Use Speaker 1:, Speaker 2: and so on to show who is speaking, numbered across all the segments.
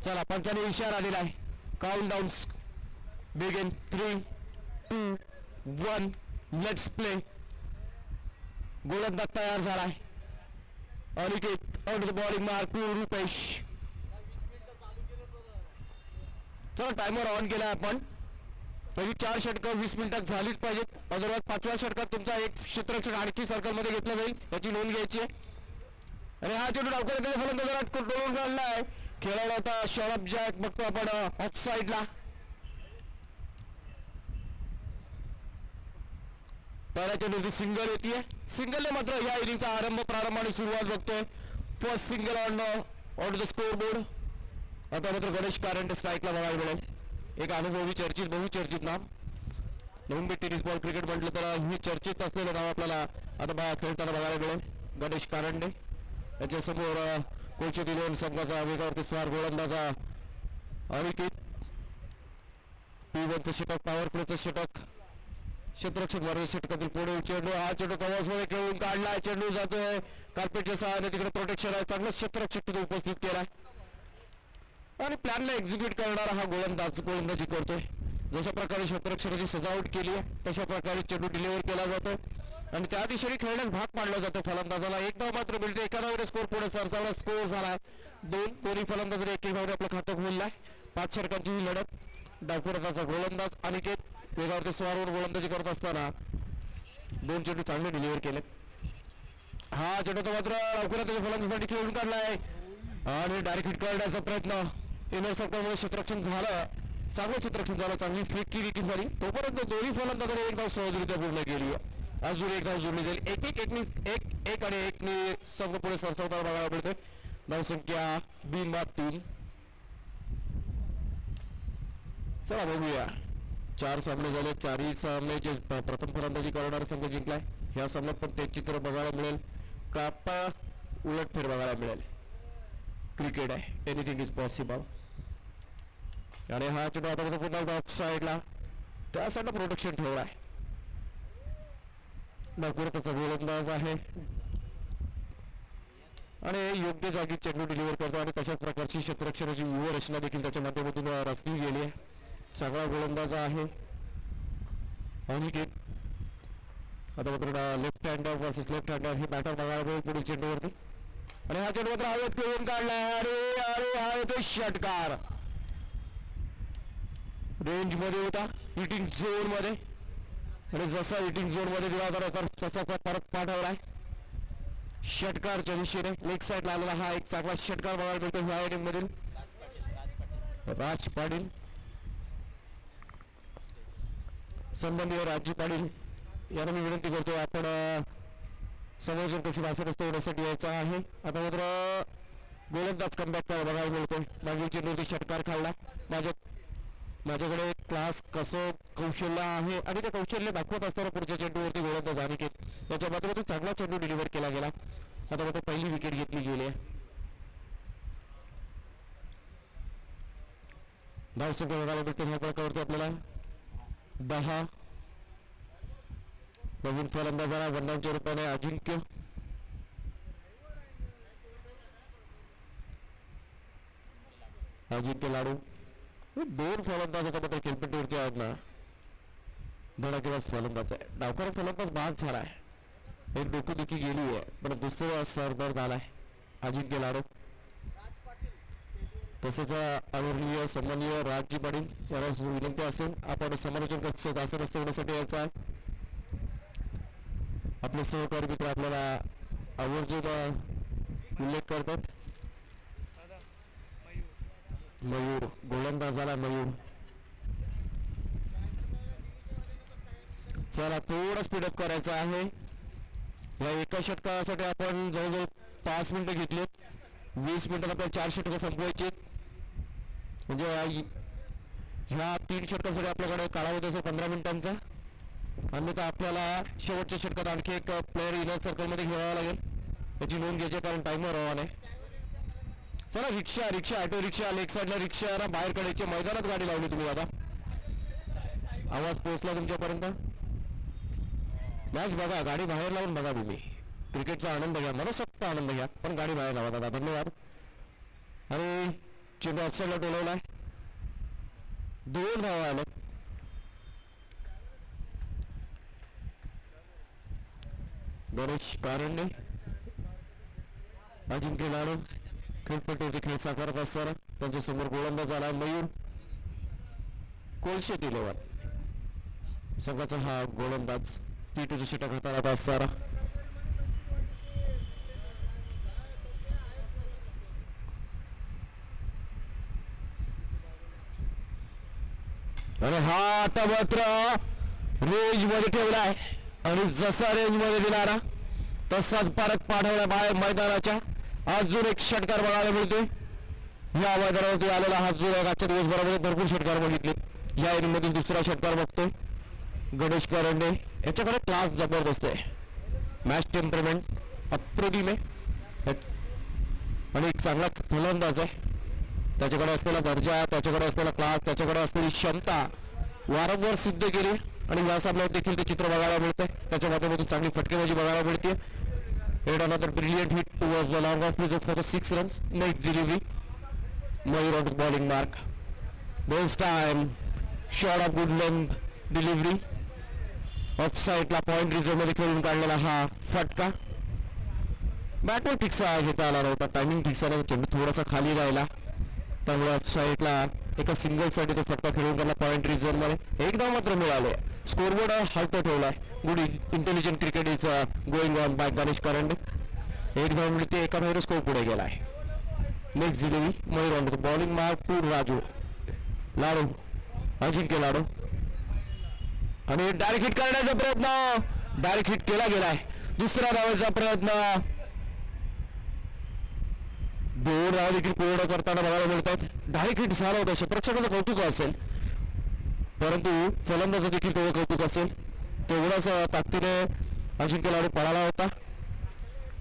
Speaker 1: चला पंचाने इशारा दिलाय. Countdown begin 3 2 1 let's play. गोलंदाज तयार झालाय. Aniket out the bowling mark to Rupesh. चला टायमर ऑन केला आपण. पहिली 4 षटकं 20 मिनिटात झालीच पाहिजेत. अदरवाईज 5व्या षटकात तुमचा एक क्षेत्ररक्षक आणखी सर्कलमध्ये घेतला जाईल याची नोंद घ्यायची आहे. आणि हा चेंडू डावकर फलंदाजात कंट्रोल काढलाय. खेळाडू होता शौरभ जॅक. बघतो आपण ऑफ साईडला. पहिल्या चेंडूची सिंगल येते. सिंगलने मात्र या इनिंगचा प्रारंभ आणि सुरुवात बघतोय. First single on the score board. आता मात्र गणेश कारंडे स्ट्राईकला बघायला मिळेल. एक अनुभवी चर्चित बहुचर्चित नाव. नवीन टेनिस बॉल क्रिकेट म्हटलं तर हे चर्चित असलेलं नाव आपल्याला आता खेळताना बघायला मिळेल. गणेश कारंडे याच्या समोर कोलशेत इलेव्हन संघाचा वेगावरती स्वार गोलंदाजा अनिकेत. P1चं षटक पॉवर प्लेचं षटक. क्षेत्ररक्षक मार्ग षटकातील पुढे चेंडू. हा चेंडू कव्हर्समध्ये खेळून काढलाय. चेंडू जातोय कार्पेटच्या सहाय्याने. तिकडे प्रोटेक्शन आहे. चांगलं क्षेत्ररक्षक तिथे उपस्थित केलाय आणि प्लॅनला एक्झिक्यूट करणारा हा गोलंदाजी करतोय. जशा प्रकारे क्षेत्ररक्षकाची सजावट केली आहे तशा प्रकारे चेंडू डिलिव्हर केला जातो आणि त्या दिशेने खेळण्यास भाग पाडला जातो फलंदाजाला. एक धाव मात्र मिळते. एका धावेने स्कोर पुढे सरसावला. स्कोर झालाय 2. दोन्ही फलंदाजांनी एक धावेने आपलं खातं खोललंय. 5 षटकांची ही लढत. डावखुराचा गोलंदाज अनिकेत वेगावरती स्वारवर गोलंदाजी करत असताना 2 चेंडू चांगले डिलिव्हर केले. हा चेंडू मात्र डावखुराच्या फलंदाजासाठी खेळून काढलाय आणि डायरेक्ट हिट करण्याचा प्रयत्न. इनर सर्कलमुळे क्षेत्ररक्षण झालं. चांगलं क्षेत्ररक्षण झालं. चांगली फेक केली झाली. तोपर्यंत दोन्ही फलंदाजांनी एक धाव सहजरित्या पूर्ण केली. अजून एक धाव जोडली जाईल. एक आणि एकने संघ पुढे सरसावताना बघायला मिळतोय. धावसंख्या 2-3. चला बघूया. 4 सामने झाले. 4ही सामन्याचे प्रथम फलंदाजी करणारा संघ जिंकलाय. ह्या सामन्यात पण तेच चित्र बघायला मिळेल का उलटफेर बघायला मिळेल. क्रिकेट आहे. Anything is possible. आणि हा चेंडू आता पुन्हा ऑफ साईडला. त्या साईडला प्रोटेक्शन ठेवलाय. डावखुराचा गोलंदाज आहे आणि योग्य जागी चेंडू डिलिव्हर करतो आणि तशाच प्रकारची क्षेत्ररक्षणाची व्यूहरचना देखील त्याच्या माध्यमातून रचली गेली आहे. चांगला गोलंदाज आहे अनिकेत. आता मात्र लेफ्ट हँडर वर्सेस लेफ्ट हँडर हे बॅटर बघायला मिळेल पुढील चेंडूवरती. आणि हा चेंडू मात्र हवेत खेळून काढलाय. अरे हा येतो षटकार. रेंज मध्ये होता. हिटिंग झोन मध्ये आणि जसा हिटिंग झोन मध्ये दिला होता तसा परत पाठवलाय षटकारच्या दिशेने. लेग साईडला आलेला हा एक चांगला षटकार बघायला मिळतो ह्या इनिंग मधील. राज पाटील संबंधी राजू पाटील यांना मी विनंती करतो आपण संयोजन कशी भाषण असते होण्यासाठी यायचा आहे. आता मात्र गोलंदाज कमबॅक बघायला मिळतोय. मागील चेंडूवरती षटकार खाल्ला. माझ्याकडे क्लास कसं कौशल्य आहे आणि ते कौशल्य दाखवत असताना पुढच्या चेंडूवरती गोलंदाज अनिकेत याच्या माध्यमातून चांगला चेंडू डिलिव्हर केला गेला. आता मात्र पहिली विकेट घेतली गेली आहे. धावसंख्या बघायला मिळते ह्या प्रकारवरती आपल्याला 10. नवीन फलंदाजाला वंदांच्या रूपाने अजिंक्य लाडू. 2 फलंदाज आता मात्र खेळपट्टीवरती आहेत ना. धडाकेबाज फलंदाज आहे. डावखुरा फलंदाज बाद झालाय. एक डोकेदुखी गेली आहे पण दुसरा सरदर्द आलाय अजिंक्य लाडू. तसेच आदरणीय सन्माननीय राजजी पाटील यांना विनंती असेल आपण समालोचन कक्षात आसन होण्यासाठी यायचा आहे. आपले सहकारी मित्र आपल्याला आवर्जून उल्लेख करतात. मयूर गोलंदाजाला मयूर. चला थोडं स्पीडअप करायचं आहे. या एका षटकासाठी आपण जवळजवळ 5 मिनिटं घेतलीत. 20 मिनिटात आपल्याला 4 षटकं संपवायची. म्हणजे ह्या 3 षटकासाठी आपल्याकडे कालावधी असेल 15 मिनिटांचा. अन्यथा आपल्याला शेवटच्या षटकात आणखी एक प्लेअर इनर सर्कलमध्ये घ्यावा लागेल. याची नोंद घ्यायची कारण टायमर ऑन आहे. चला रिक्षा ऑटो रिक्षा लेग साईडला रिक्षाला बाहेर काढायची. मैदानात गाडी लावली तुम्ही आता. आवाज पोहोचला तुमच्यापर्यंत. मॅच बघा. गाडी बाहेर लावून बघा तुम्ही. क्रिकेटचा आनंद घ्या. मनसोक्त आनंद घ्या पण गाडी बाहेर लावा दादा. धन्यवाद. आणि चेंडू ऑफसाईडला टोलवलाय. 2 धावा आले. गणेश कारंडे अजिंक्य लाडू खेळपट्टीवरती खेळ साकारत असताना त्यांच्या समोर गोलंदाज आला मयूर कोलशेत 11 संघाचा हा गोलंदाज P2चं षटक हाताळत असताना आणि हा आता मात्र रेंज मध्ये ठेवलाय आणि जसा रेंज मध्ये दिला तसाच परत पाठवला बाहेर मैदानाच्या. अजून एक षटकार बघायला मिळते या मैदानावरती आलेला. हा जो आजच्या दिवसभरामध्ये भरपूर षटकार बघितले. या इनिंग मधील दुसरा षटकार बघतोय गणेश करंडे. याच्याकडे क्लास जबरदस्त आहे. मॅच टेम्परमेंट अप्रतिम आहे आणि एक चांगला फलंदाज आहे. त्याच्याकडे असलेला दर्जा, त्याच्याकडे असलेला क्लास, त्याच्याकडे असलेली क्षमता वारंवार सिद्ध केली आणि या सामन्यात देखील ते चित्र बघायला मिळते. त्याच्या माध्यमातून चांगली फटकेबाजी बघायला मिळते. Yet another brilliant hit towards the long off result for the 6 runs. Next delivery, Mayur on the bowling mark. This time, shot of good length delivery. Offside ला point reserve मध्ये खेळून काढलेला हा फटका. बॅटवर ठिकसा घेता आला नव्हता. टायमिंग ठिकसा नव्हता. चेंडू थोडासा खाली राहिला त्यामुळे ऑफसाईडला एका सिंगल साठी तो फटका खेळून काढला पॉइंट रिझर्व मध्ये. एकदा मात्र मिळाले. स्कोरबोर्ड हलका ठेवलाय. Good intelligent cricket is going on by Ganesh Karande. एक धाव मिळते. एका धावेने स्कोर पुढे गेलाय. Next delivery Mayur on the bowling mark to Raju Ladu Ajinkya Ladu आणि डायरेक्ट हिट करण्याचा प्रयत्न. डायरेक्ट हिट केला गेलाय. दुसऱ्या धावेचा प्रयत्न. 2 धावा देखील पूर्ण करताना बघायला मिळतात. डायरेक्ट हिट झाला होता. क्षेत्ररक्षकाचं कौतुक असेल परंतु फलंदाज देखील तेवढं कौतुक असेल. तेवढाच ताकदीने अजिंक्य लाडू पळाला होता.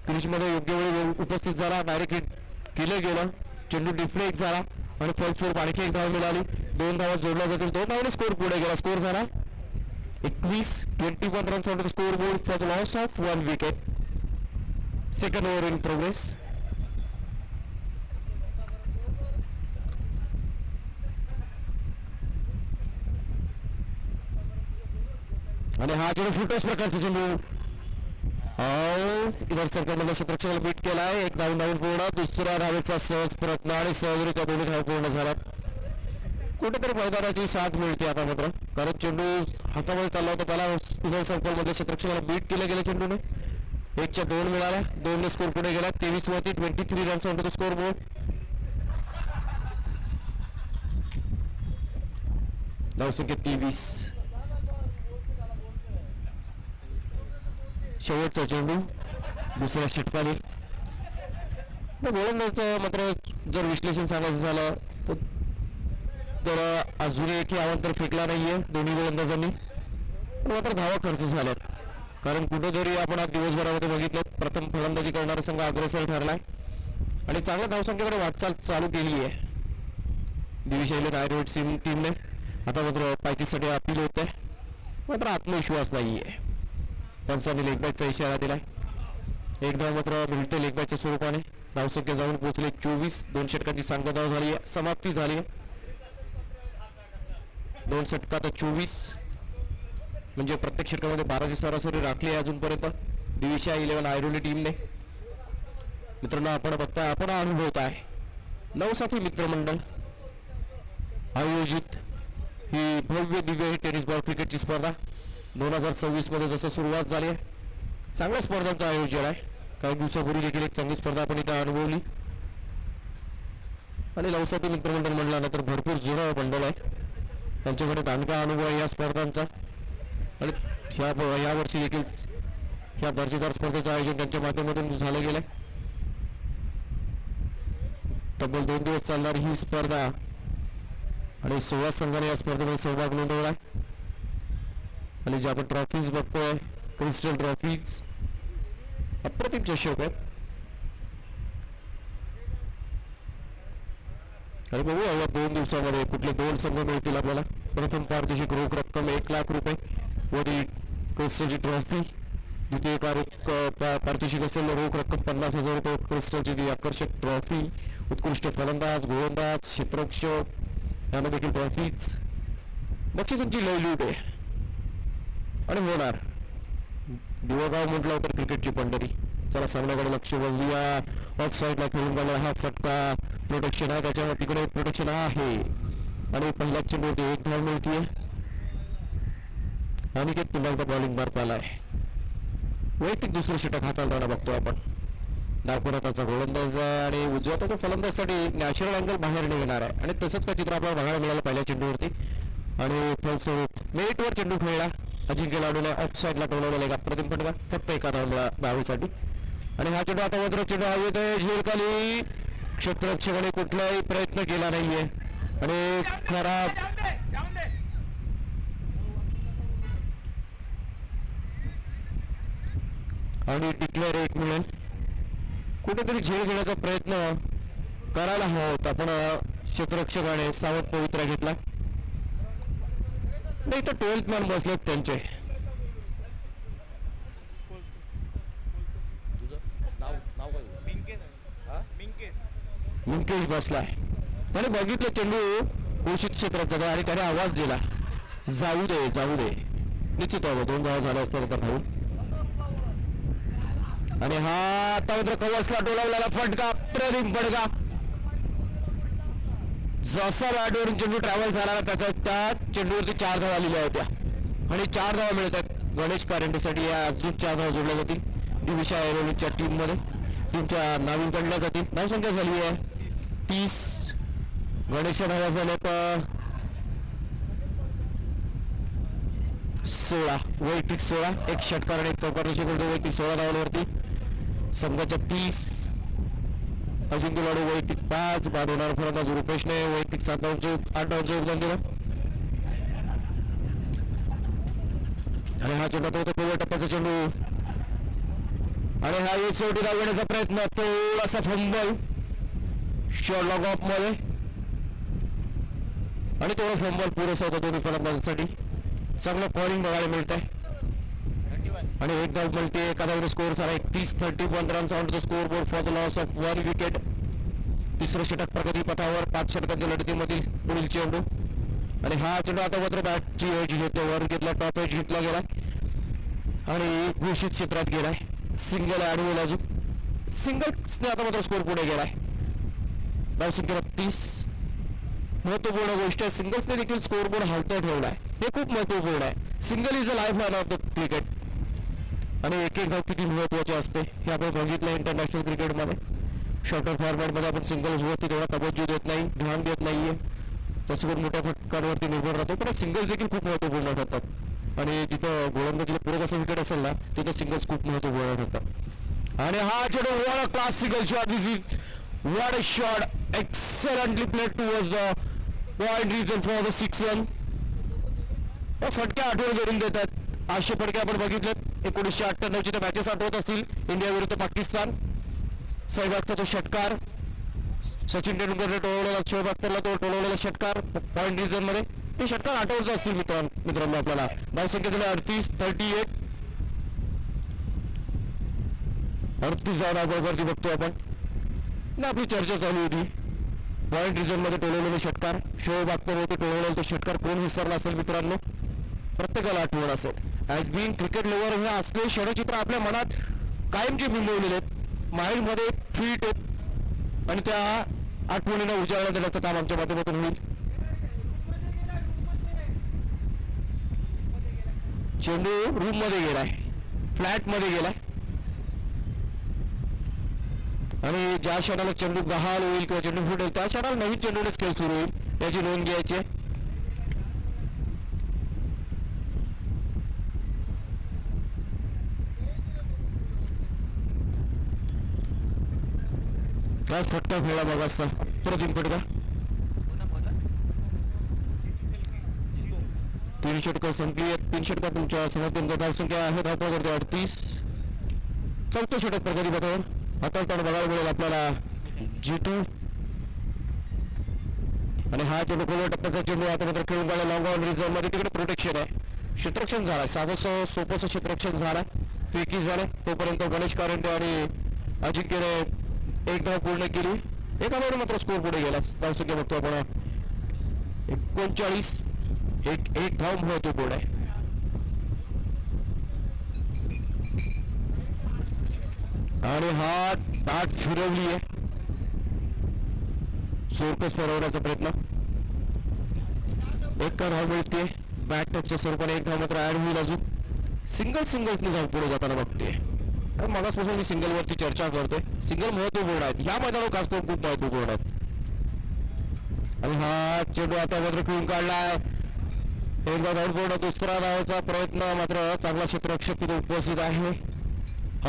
Speaker 1: क्रीजमध्ये योग्य वेळी उपस्थित झाला. डायरेक्ट हिट केलं गेलं. चेंडू डिफ्लेक्ट झाला आणि फॉल्सवर आणखी एक धाव मिळाली. 2 धावा जोडल्या जातील. 2 धावाने स्कोर पुढे गेला. स्कोर झाला 21 runs on the scoreboard for the loss of 1 wicket. Second over in progress. आणि हा चेंडू फुटोस प्रकारचा चेंडू इधर सरकारने क्षेत्ररक्षकाला बीट केलाय. एक धावून पूर्ण. दुसऱ्या धावेचा सहज प्रयत्न आणि सहजरित्या 2 धावा पूर्ण झाला. कुठेतरी मैदानाची साथ मिळते आता मात्र कारण चेंडू हातामध्ये चालला होता. त्याला इधर सर्कल मध्ये क्षेत्ररक्षकाला बीट केलं गेलं. चेंडूने 1च्या 2 मिळाल्या. 2 ने स्कोर पुढे गेला. 23 runs on the score board. धावसंख्या 23. शेवटचा चेंडू दुसऱ्या षटकाने. गोलंदाजाचं मात्र जर विश्लेषण सांगायचं झालं तर अजूनही एकही अवांतर फेकला नाहीये दोन्ही गोलंदाजांनी. मात्र धावा खर्च झाल्यात कारण कुठेतरी आपण आज दिवसभरामध्ये बघितलं प्रथम फलंदाजी करणारा संघ अग्रेसर ठरलाय आणि चांगल्या धावसंख्येकडे वाटचाल चालू केली आहे दिविशैली नायरोड टीमने. आता मात्र पायचीसाठी अपील होत आहे. मात्र आत्मविश्वास नाहीये. पंचांनी लेग बॅकचा इशारा दिलाय. एक धाव मात्र मिळते लेग बॅकच्या स्वरूपाने. धावसंख्या जाऊन पोहोचले 24. 2 षटकांची सांगता झाली आहे. समाप्ती झाली आहे. 2 षटकात 24 म्हणजे प्रत्येक षटकामध्ये 12ची सरासरी राखली आहे अजूनपर्यंत दिविशा 11 आयरोली टीमने. मित्रांनो आपण बघताय आपण अनुभवताय नवसाथी मित्रमंडळ आयोजित ही भव्य दिव्य ही टेनिस बॉल क्रिकेटची स्पर्धा 2026 मध्ये जसं सुरुवात झाली आहे. चांगल्या स्पर्धांचं आयोजन आहे. काही दिवसापूर्वी देखील एक चांगली स्पर्धा आपण इथे अनुभवली आणि नवसाथी मित्रमंडळ म्हणल्यानंतर भरपूर जुनं मंडळ आहे. त्यांच्याकडे दांडगा अनुभव आहे या स्पर्धांचा आणि या वर्षी देखील ह्या दर्जेदार स्पर्धेचं आयोजन त्यांच्या माध्यमातून झालं गेलंय. तब्बल 2 दिवस चालणारी ही स्पर्धा आणि 16 संघाने या स्पर्धेमध्ये सहभाग नोंदवला आणि जे आपण ट्रॉफीज बघतोय क्रिस्टल ट्रॉफीज अप्रतिम चषक आहेत. आणि बघूया या 2 दिवसामध्ये कुठले 2 संघ मिळतील आपल्याला. प्रथम पारितोषिक रोख रक्कम 1 लाख रुपये व ती क्रिस्टलची ट्रॉफी द्वितीय पारितोषिक असेल रोख रक्कम 50,000 रुपये, उत्कृष्टाची ती आकर्षक ट्रॉफी, उत्कृष्ट फलंदाज, गोलंदाज, क्षेत्ररक्षक यांना देखील ट्रॉफीज, बक्षिसांची लय लूट आहे. आणि होणार दिवगाव म्हटलं तर क्रिकेटची पंढरी. चला सामन्याकडे लक्ष वळूया. ऑफ साईडला खेळून गेला हा फटका, प्रोटेक्शन आहे त्याच्यावर, तिकडे प्रोटेक्शन आहे आणि पहिल्या चेंडूवरती एक धाव मिळतीये. अनिकेत पुन्हा एकदा बॉलिंग मार्क आलाय. वैयक्तिक दुसरं षटक हाताला राहणं बघतो आपण. डावखुरा त्याचा गोलंदाज आहे आणि उजव्या त्याचा फलंदाजसाठी नॅचरल अँगल बाहेर निघणार आहे आणि तसंच का चित्र आपल्याला बघायला मिळालं पहिल्या चेंडूवरती. आणि फलस्वरूप मेरिटवर चेंडू खेळला. अजिंक्य लाडूने ऑफ साईडला टोलवलेला एक अप्रतिम फटका, फक्त एका धावेसाठी. आणि हा चेंडू आता मात्र चेंडू हवेत आहे, झेलखाली. क्षेत्ररक्षकाने कुठलाही प्रयत्न केला नाहीये आणि खराब आणि डिक्लेअर एक मिळेल. कुठेतरी झेल घेण्याचा प्रयत्न करायला हवा होता पण क्षेत्ररक्षकाने सावध पवित्रा घेतला. नाही तर 12th मॅन बसलेत त्यांचे. लिंकेज बसलाय त्याने बघितलं चेंडू घोषित क्षेत्रात जागा आणि त्याने आवाज दिला जाऊ दे जाऊ दे. निश्चित हवं 2 धावा झाले असतात तर भाऊ. आणि हा आता मात्र कवचला डोलावलेला फटका, अप्रतिम फटका. जसा बॅटवरून चेंडू ट्रॅव्हल झाला त्या चेंडूवरती 4 धावा आलेल्या होत्या आणि 4 धावा मिळतात गणेश कारंडेसाठी. या अजून 4 धावा जोडल्या जातील दिविशा एरोलीच्या टीममध्ये, टीमच्या नाविन काढल्या जातील. धावसंख्या झाली आहे 30. गणेशच्या धावा झाल्यात 16, वैयक्तिक 16, एक षटकार आणि एक चौकार करतो. वैयक्तिक 16 धावांवरती संघाच्या 30. अजिंक्य लाडू वैयक्तिक 5, बाद होणार फलंदाज रुपेशने वैयक्तिक 8 धावांचं योगदान दिलं. आणि हा चेंडू होता पहिल्या टप्प्याचा चेंडू आणि हा एक शेवटी धावण्याचा प्रयत्न, थोडासा फंबल शॉर्ट लॉग ऑफ मध्ये आणि तेवढा फंबल पुरेसा होता दोन्ही फलंदाजांसाठी. चांगलं कॉलिंग बघायला मिळत आहे आणि एक धाव मिळते. एका धावने स्कोअर झाला 31 runs on the scoreboard for the loss of 1 wicket. तिसरं षटक प्रगती पथावर 5 षटकांच्या लढतीमधील पुढील चेंडू आणि हा चेंडू आता मात्र बॅटची एज घेतो, वर घेतला, टॉप एज घेतला गेला आणि घोषित क्षेत्रात गेलाय. सिंगल ऍड होईल, अजून सिंगल्सने आता मात्र स्कोर पुढे गेलाय. धावसंख्या 30. महत्वपूर्ण गोष्ट आहे, सिंगल्सने देखील स्कोर बोर्ड हलता ठेवलाय, हे खूप महत्वपूर्ण आहे. Single is a life line of the cricket आणि एक एक धाव किती महत्वाचे असते हे आपण बघितलं इंटरनॅशनल क्रिकेटमध्ये. शॉर्टर फॉर्मॅटमध्ये आपण सिंगल्स वरती तेवढा तवज्जो देत नाही, ध्यान देत नाहीये, तसं मोठ्या फटकांवरती निर्भर राहतो. पण सिंगल्स देखील खूप महत्वपूर्ण ठरतात आणि जिथं गोलंदाजीला पूरक असं विकेट असेल ना तिथं सिंगल्स खूप महत्वपूर्ण ठरतात. आणि हा चेंडू what a class single shot, this is what a shot, excellently played towards the point region for the 6 run. फटके आठवण करून देतात. 800 फटके आपण बघितलेत. 1998 च्या मॅचेस आठवत असतील, इंडिया विरुद्ध पाकिस्तान. सहवागचा तो षटकार, सचिन तेंडुलकरने टोळवलेला, शोएब अख्तरला तो टोळवलेला षटकार पॉइंट रिजन मध्ये, ते षटकार आठवत असतील मित्रांनो आपल्याला. धावसंख्या दिली 38 धावांवरती बघतो आपण. आपली चर्चा चालू होती पॉइंट रिजन मध्ये टोळवलेले षटकार, शोएब अख्तर होते टोळवलेला तो षटकार कोण विसरला असेल मित्रांनो, प्रत्येकाला आठवण असेल. ॲज बीइंग क्रिकेट लवर हे असले क्षणचित्र आपल्या मनात कायमचे बिंबवलेले आहेत, माइंड मध्ये फिट आहेत आणि त्या आठवणीला उजाळा देण्याचं काम आमच्या माध्यमातून होईल. चेंडू रूम मध्ये गेलाय, फ्लॅट मध्ये गेलाय आणि ज्या क्षणाला चेंडू गहाळ होईल किंवा चेंडू फुटेल त्या क्षणाला नवीन चेंडूनेच खेळ सुरू होईल, याची नोंद घ्यायची आहे. काय फटका खेळला बघा, अप्रतिम फटका. 3 षटकं संपली आहेत. 3 षटका तुमच्या समोर धावसंख्या आहे धावपळ करते 38. 4थं षटक प्रगती पथावर हाताळताना बघायला मिळेल आपल्याला G2 आणि हा चेंडू पहिल्या टप्प्याचा चेंडू आता मात्र खेळून गेला लॉंग ऑन रिझर्व मध्ये. तिकडे प्रोटेक्शन आहे, क्षेत्ररक्षण झालं, साधं सोपं क्षेत्ररक्षण झालं फेकी झाले तोपर्यंत गणेश कारंडे आणि अजिंक्यने एक धाव पूर्ण केली. एका धावाने मात्र स्कोर पुढे गेला. धावसंख्या बघतो आपण 39. एक धाव महत्व पुढे. आणि हा दाट फिरवली आहे. जोरकस फिरवण्याचा प्रयत्न. एक धाव मिळते बॅट टचच्या स्वरूपाने. एक धाव मात्र ऍड होईल. अजून सिंगल्सनी धाव पुढे जाताना बघते. मागासपासून मी सिंगल वरती चर्चा करतोय. सिंगल महत्वपूर्ण आहेत ह्या मैदानावर, खास करून खूप महत्वपूर्ण आहेत. आणि हा चेंडू आता मात्र खेळून काढलाय. एकदा धावपूर्ण. दुसरा धावाचा प्रयत्न मात्र चांगला क्षेत्ररक्षक तिथे उपस्थित आहे.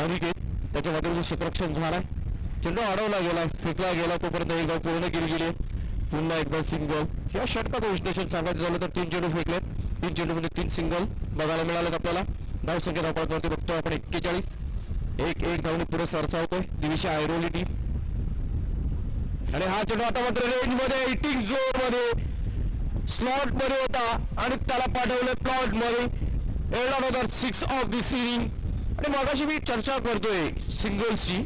Speaker 1: अनिकेत त्याच्या माध्यमातून क्षेत्ररक्षण झालाय. चेंडू अडवला गेला, फेकला गेला तोपर्यंत एक धाव पूर्ण केली गेली. पुन्हा एकदा सिंगल. या षटकाचं विश्लेषण सांगायचं झालं तर 3 चेंडू फेकले. 3 चेंडूमध्ये 3 सिंगल बघायला मिळालेत आपल्याला. धावसंख्या धावपळावरती बघतो आपण 41. एक धावने पुढे सरसावतोय दिविशा ऐरोली टीम. आणि हा चेंडू आता मात्र रेंज मध्ये, हिटिंग झोन मध्ये, स्लॉट मध्ये होता आणि त्याला पाठवलं प्लॉट मध्ये. Another 6 of the series. आणि मगाशी मी चर्चा करतोय सिंगल्सची.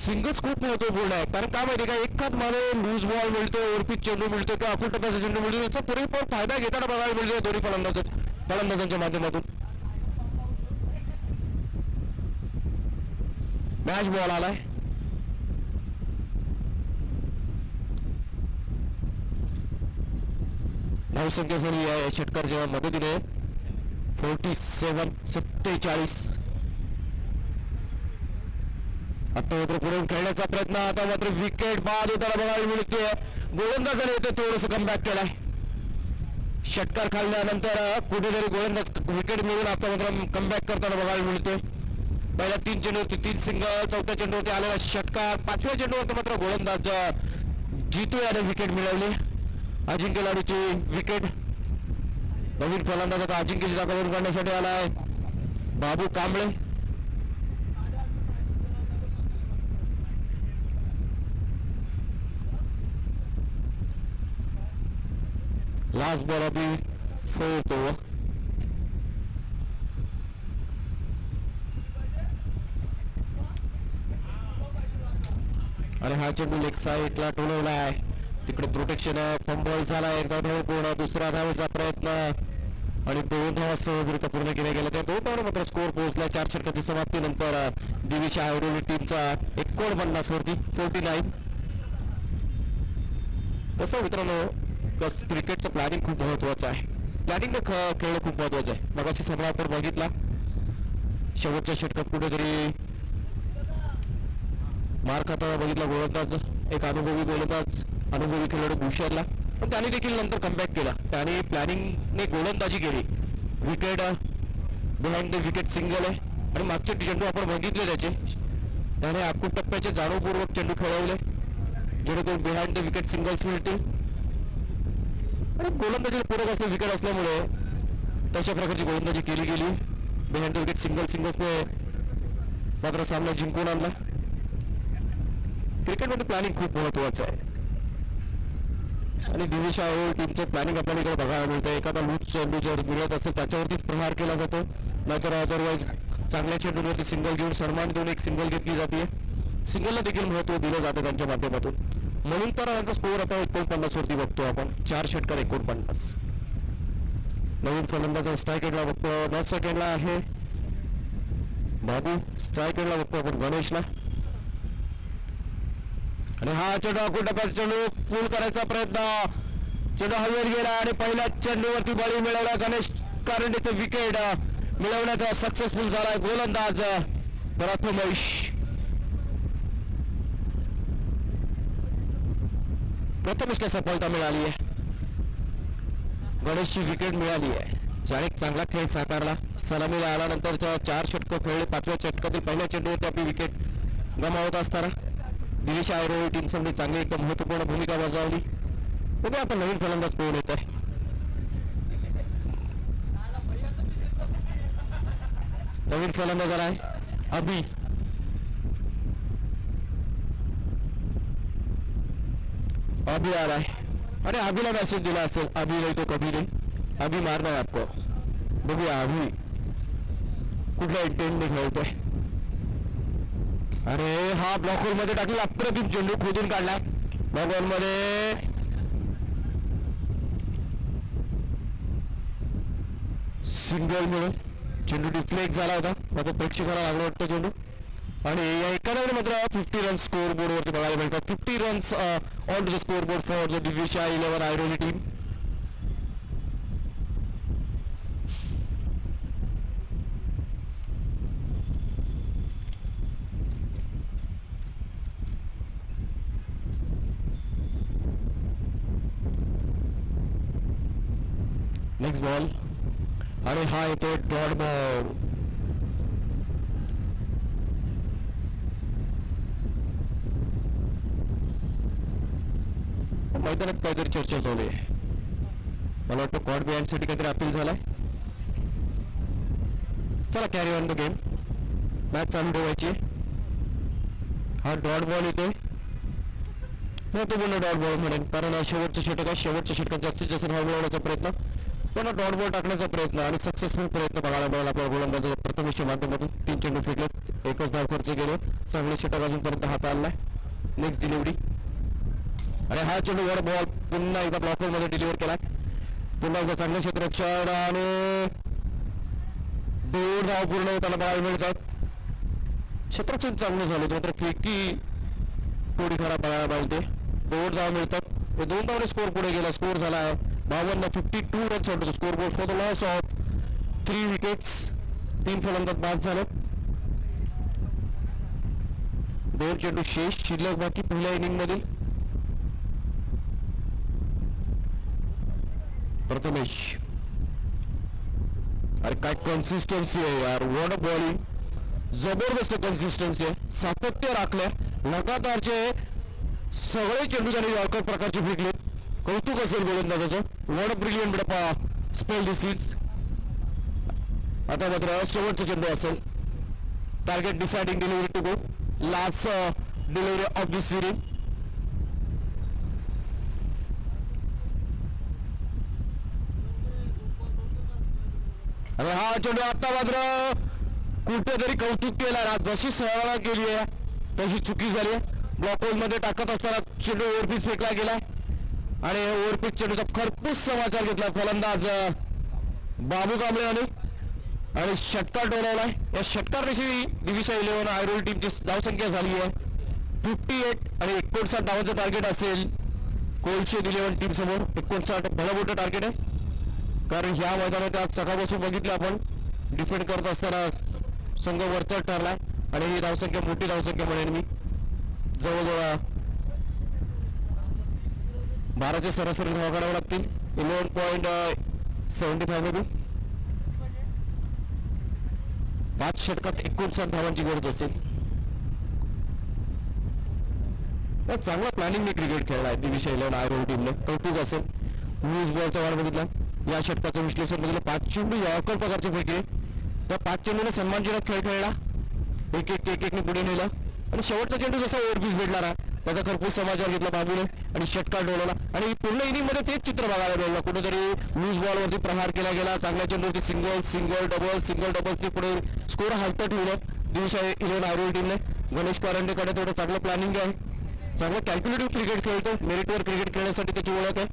Speaker 1: सिंगल्स खूप महत्वपूर्ण आहे. कारण काय माहिती का, एकाच मध्ये लूज बॉल मिळतो, ओरपीच चेंडू मिळतो किंवा अकुल टप्प्याचा चेंडू मिळतो. याचा पुरेपूर फायदा घेताना बघायला मिळतो दोन्ही फलंदाजांच्या माध्यमातून. मॅच बॉल आलाय. धावसंख्या झाली आहे षटकाराच्या मदतीने 47. आता मात्र पुढे खेळण्याचा प्रयत्न. आता मात्र विकेट बाद होताना बघायला मिळते. गोलंदाजाने येते थोडंसं कमबॅक केलाय. षटकार खाल्ल्यानंतर कुठेतरी गोलंदाज विकेट मिळून आता मात्र कमबॅक करताना बघायला मिळते. पहिल्या 3 चेंडूवरती 3 सिंगल, चौथ्या चेंडूवरती आलेला षटकार, 5व्या चेंडूवरती मात्र गोलंदाज जितू याने विकेट मिळवली. अजिंक्य लाडूची विकेट. नवीन फलंदाज आता अजिंक्यची जागा भरून काढण्यासाठी आलाय बाबू कांबळे. लास्ट बॉल अभी फोडतो. आणि हा चेंडू लेग साईडला टोलवला आहे. तिकडे प्रोटेक्शन आहे. फंबल झाला. एकदा धाव पूर्ण. दुसरा धावेचा प्रयत्न आणि 2 धावा सहजरित्या पूर्ण केल्या गेल्या. त्या 2 धावांवर मात्र स्कोर पोहोचला. 4 षटकाची समाप्तीनंतर दिविशा ऐरोली टीमचा 49 वरती 49. कसं मित्रांनो, क्रिकेटचं प्लॅनिंग खूप महत्वाचं आहे. प्लॅनिंग खेळणं खूप महत्वाचं आहे. मगाशी सामना आपण बघितला. शेवटच्या षटकात कुठेतरी मार खाताना बघितला गोलंदाज. एक अनुभवी गोलंदाज, अनुभवी खेळाडू भूषरला, पण त्याने देखील नंतर कमबॅक केला. त्याने प्लॅनिंगने गोलंदाजी केली. Wicket behind the wicket single आहे. आणि मागचे चेंडू आपण बघितले त्याचे. त्याने अकुल टप्प्याचे जाणीवपूर्वक चेंडू खेळवले जेणेकरून बिहाइंड द विकेट सिंगल्स मिळतील. आणि गोलंदाजीला पूरक असले विकेट असल्यामुळे तशा प्रकारची गोलंदाजी केली गेली. बिहाइंड द विकेट सिंगल्सने मात्र सामना जिंकून आणला. क्रिकेटमध्ये प्लॅनिंग खूप महत्वाचं आहे. आणि दिविशा ऐरोली टीमचं प्लॅनिंग आपल्याला इकडे बघायला मिळतं. एखादा लूज चेंडू जर मिळत असेल त्याच्यावरतीच प्रहार केला जातो. नाहीतर अदरवाईज चांगल्या चेंडूवरती सिंगल घेऊन सन्मान देऊन एक सिंगल घेतली जाते. सिंगलला देखील महत्व दिलं जातं त्यांच्या माध्यमातून. म्हणून तर यांचा स्कोअर आता 49 वरती बघतो आपण. 4 षटकार 49. नवीन फलंदाज स्ट्राईक एंडला बघतो. 10 सेकंडला आहे बाबू. स्ट्राईक एंडला बघतो आपण गणेशला. आणि हा चेंडू अकुल टप्प्याचा चेंडू फुल करायचा प्रयत्न. चेंडू हवेवर गेला आणि पहिल्या चेंडूवरती बळी मिळवला. गणेश कारंडेचं विकेट मिळवण्यात सक्सेसफुल झालाय गोलंदाज प्रथमेश. प्रथमेशला सफलता मिळाली आहे. गणेशची विकेट मिळाली आहे. ज्याने चांगला खेळ साकारला. सलामीला आल्यानंतरच्या 4 षटकं खेळले. 5व्या षटकातील पहिल्या चेंडूवरती आपली विकेट गमावत असताना दिविशा ऐरोली टीम संघ चांगली एक महत्वपूर्ण भूमिका बजावली. बघा आता नवीन फलंदाज कोण येत आहे. नवीन फलंदाज आलाय अभि. अभी आलाय आणि अभिला मेसेज दिला असेल अभी नहीं तो कभी नहीं. अभी मारना है आपको. बघूया अभी कुठल्या इंटेंटने खेळतोय. अरे हा ब्लॉक होल मध्ये टाकलेला अप्रतिम चेंडू खोदून काढलाय ब्लॉक होल मध्ये. सिंगल मिळून चेंडू डिफ्लेक्ट झाला होता. मात्र प्रेक्षकाला लागला वाटतं चेंडू. आणि या एकाने मात्र 50 रन स्कोर बोर्ड वरती बघायला मिळतात. 50 runs on to the scoreboard for the Divisha 11 Airoli team. Next ball आणि हा येतो डॉट बॉल. मैदानात काहीतरी चर्चा चालू आहे. मला वाटतं कॉर्ड बिहाइंड साठी काहीतरी अपील झालाय. चला carry on the game. Match चालू ठेवायची. हा डॉट बॉल येतोय. महत्वपूर्ण डॉट बॉल म्हणेन कारण शेवटचं षटक आहे. शेवटच्या षटकात जास्तीत जास्त धाव मिळवण्याचा प्रयत्न पण डॉट बॉल टाकण्याचा प्रयत्न आणि सक्सेसफुल प्रयत्न बघायला मिळाला आपल्या गोलंदाजाच्या प्रथमेशच्या माध्यमातून. 3 चेंडू फेकलेत. एकच धाव खर्च गेले. चांगले षटक अजूनपर्यंत हात आणलाय. नेक्स्ट डिलिव्हरी आणि हा चेंडू वर बॉल पुन्हा एकदा ब्लॉकर मध्ये डिलिव्हर केलाय. पुन्हा एकदा चांगले क्षेत्ररक्षण आणि 2 धाव पूर्ण होताना बघायला मिळतात. क्षेत्ररक्षण चांगलं झालं मात्र फेकी थोडी खराब बघायला मिळते. 2 धाव मिळतात. 2 धावने स्कोर पुढे गेला. स्कोर झाला आहे 52. 52 runs on to the scoreboard for the loss of 3 wickets. 3 फलंदाज बाद झाले. 2 चेंडू शेष शिल्लक बाकी पहिल्या इनिंग मधील. प्रथमेश अरे काय कन्सिस्टन्सी आहे यार. What a bowling. जबरदस्त कन्सिस्टन्सी आहे. सातत्य राखलंय. लगातारचे सगळे चेंडू त्यांनी यॉर्कर प्रकारचे फेकले. कौतुक असेल गोलंदाजाचं. What a brilliant spell this is. आता मात्र शेवटचा चेंडू असेल. Target deciding delivery to go. Last delivery of this series. आणि हा चेंडू आता मात्र कुठेतरी कौतुक केला. जशी सहळा केली आहे तशी चुकी झाली. ब्लॉक होल मध्ये टाकत असताना चेंडू ओव्हरपिच फेकला गेलाय आणि ओव्हरपिच चेंडूचा खरपूस समाचार घेतला फलंदाज बाबू कांबळे आणि षटकार डोलावलाय. या षटकारविषयी दिविशा 11 आयरोली टीमची धावसंख्या झाली आहे 58 आणि 59 धावांचं टार्गेट असेल कोलशे 11 टीम समोर. 59 भलं मोठं टार्गेट आहे कारण ह्या मैदानात आज सकाळपासून बघितलं आपण डिफेंड करत असताना संघ वरचा ठरलाय आणि ही धावसंख्या मोठी धावसंख्या म्हणेन मी. जवळजवळ 12चे सरासरी धावा काढाव्या लागतील. 11.75 मध्ये 5 षटकात 59 धावांची गरज असेल. चांगला प्लॅनिंगने क्रिकेट खेळलाय दिविशा 11 आयरोली टीमने. कौतुक असेल. न्यूज बॉलचा वाढ बघितला. या षटकाचं विश्लेषण बघितलं. 5 चेंडू यॉर्कर प्रकारचे फेकले. त्या 5 चेंडूने सन्मानजनक खेळ खेळला. एक ने पुढे नेला आणि शेवटचा चेंडू जसा ओव्हरपिच भेटला ना त्याचा खरपूस समाचार घेतला बाबूने आणि षटकार डोलवला आणि पूर्ण इनिंग मध्ये तेच चित्र बघायला मिळालं. कुठेतरी लूज बॉल वरती प्रहार केला गेला. चांगल्या चेंडूवरती सिंगल डबल्सनी पुढे स्कोर हलतं ठेवलं दिविशा 11 आयरोली टीमने. गणेश कारंडेकडे थोडं चांगलं प्लॅनिंग आहे. चांगलं कॅल्क्युलेटिव्ह क्रिकेट खेळतो. मेरिटवर क्रिकेट खेळण्यासाठी त्याची ओळख आहे.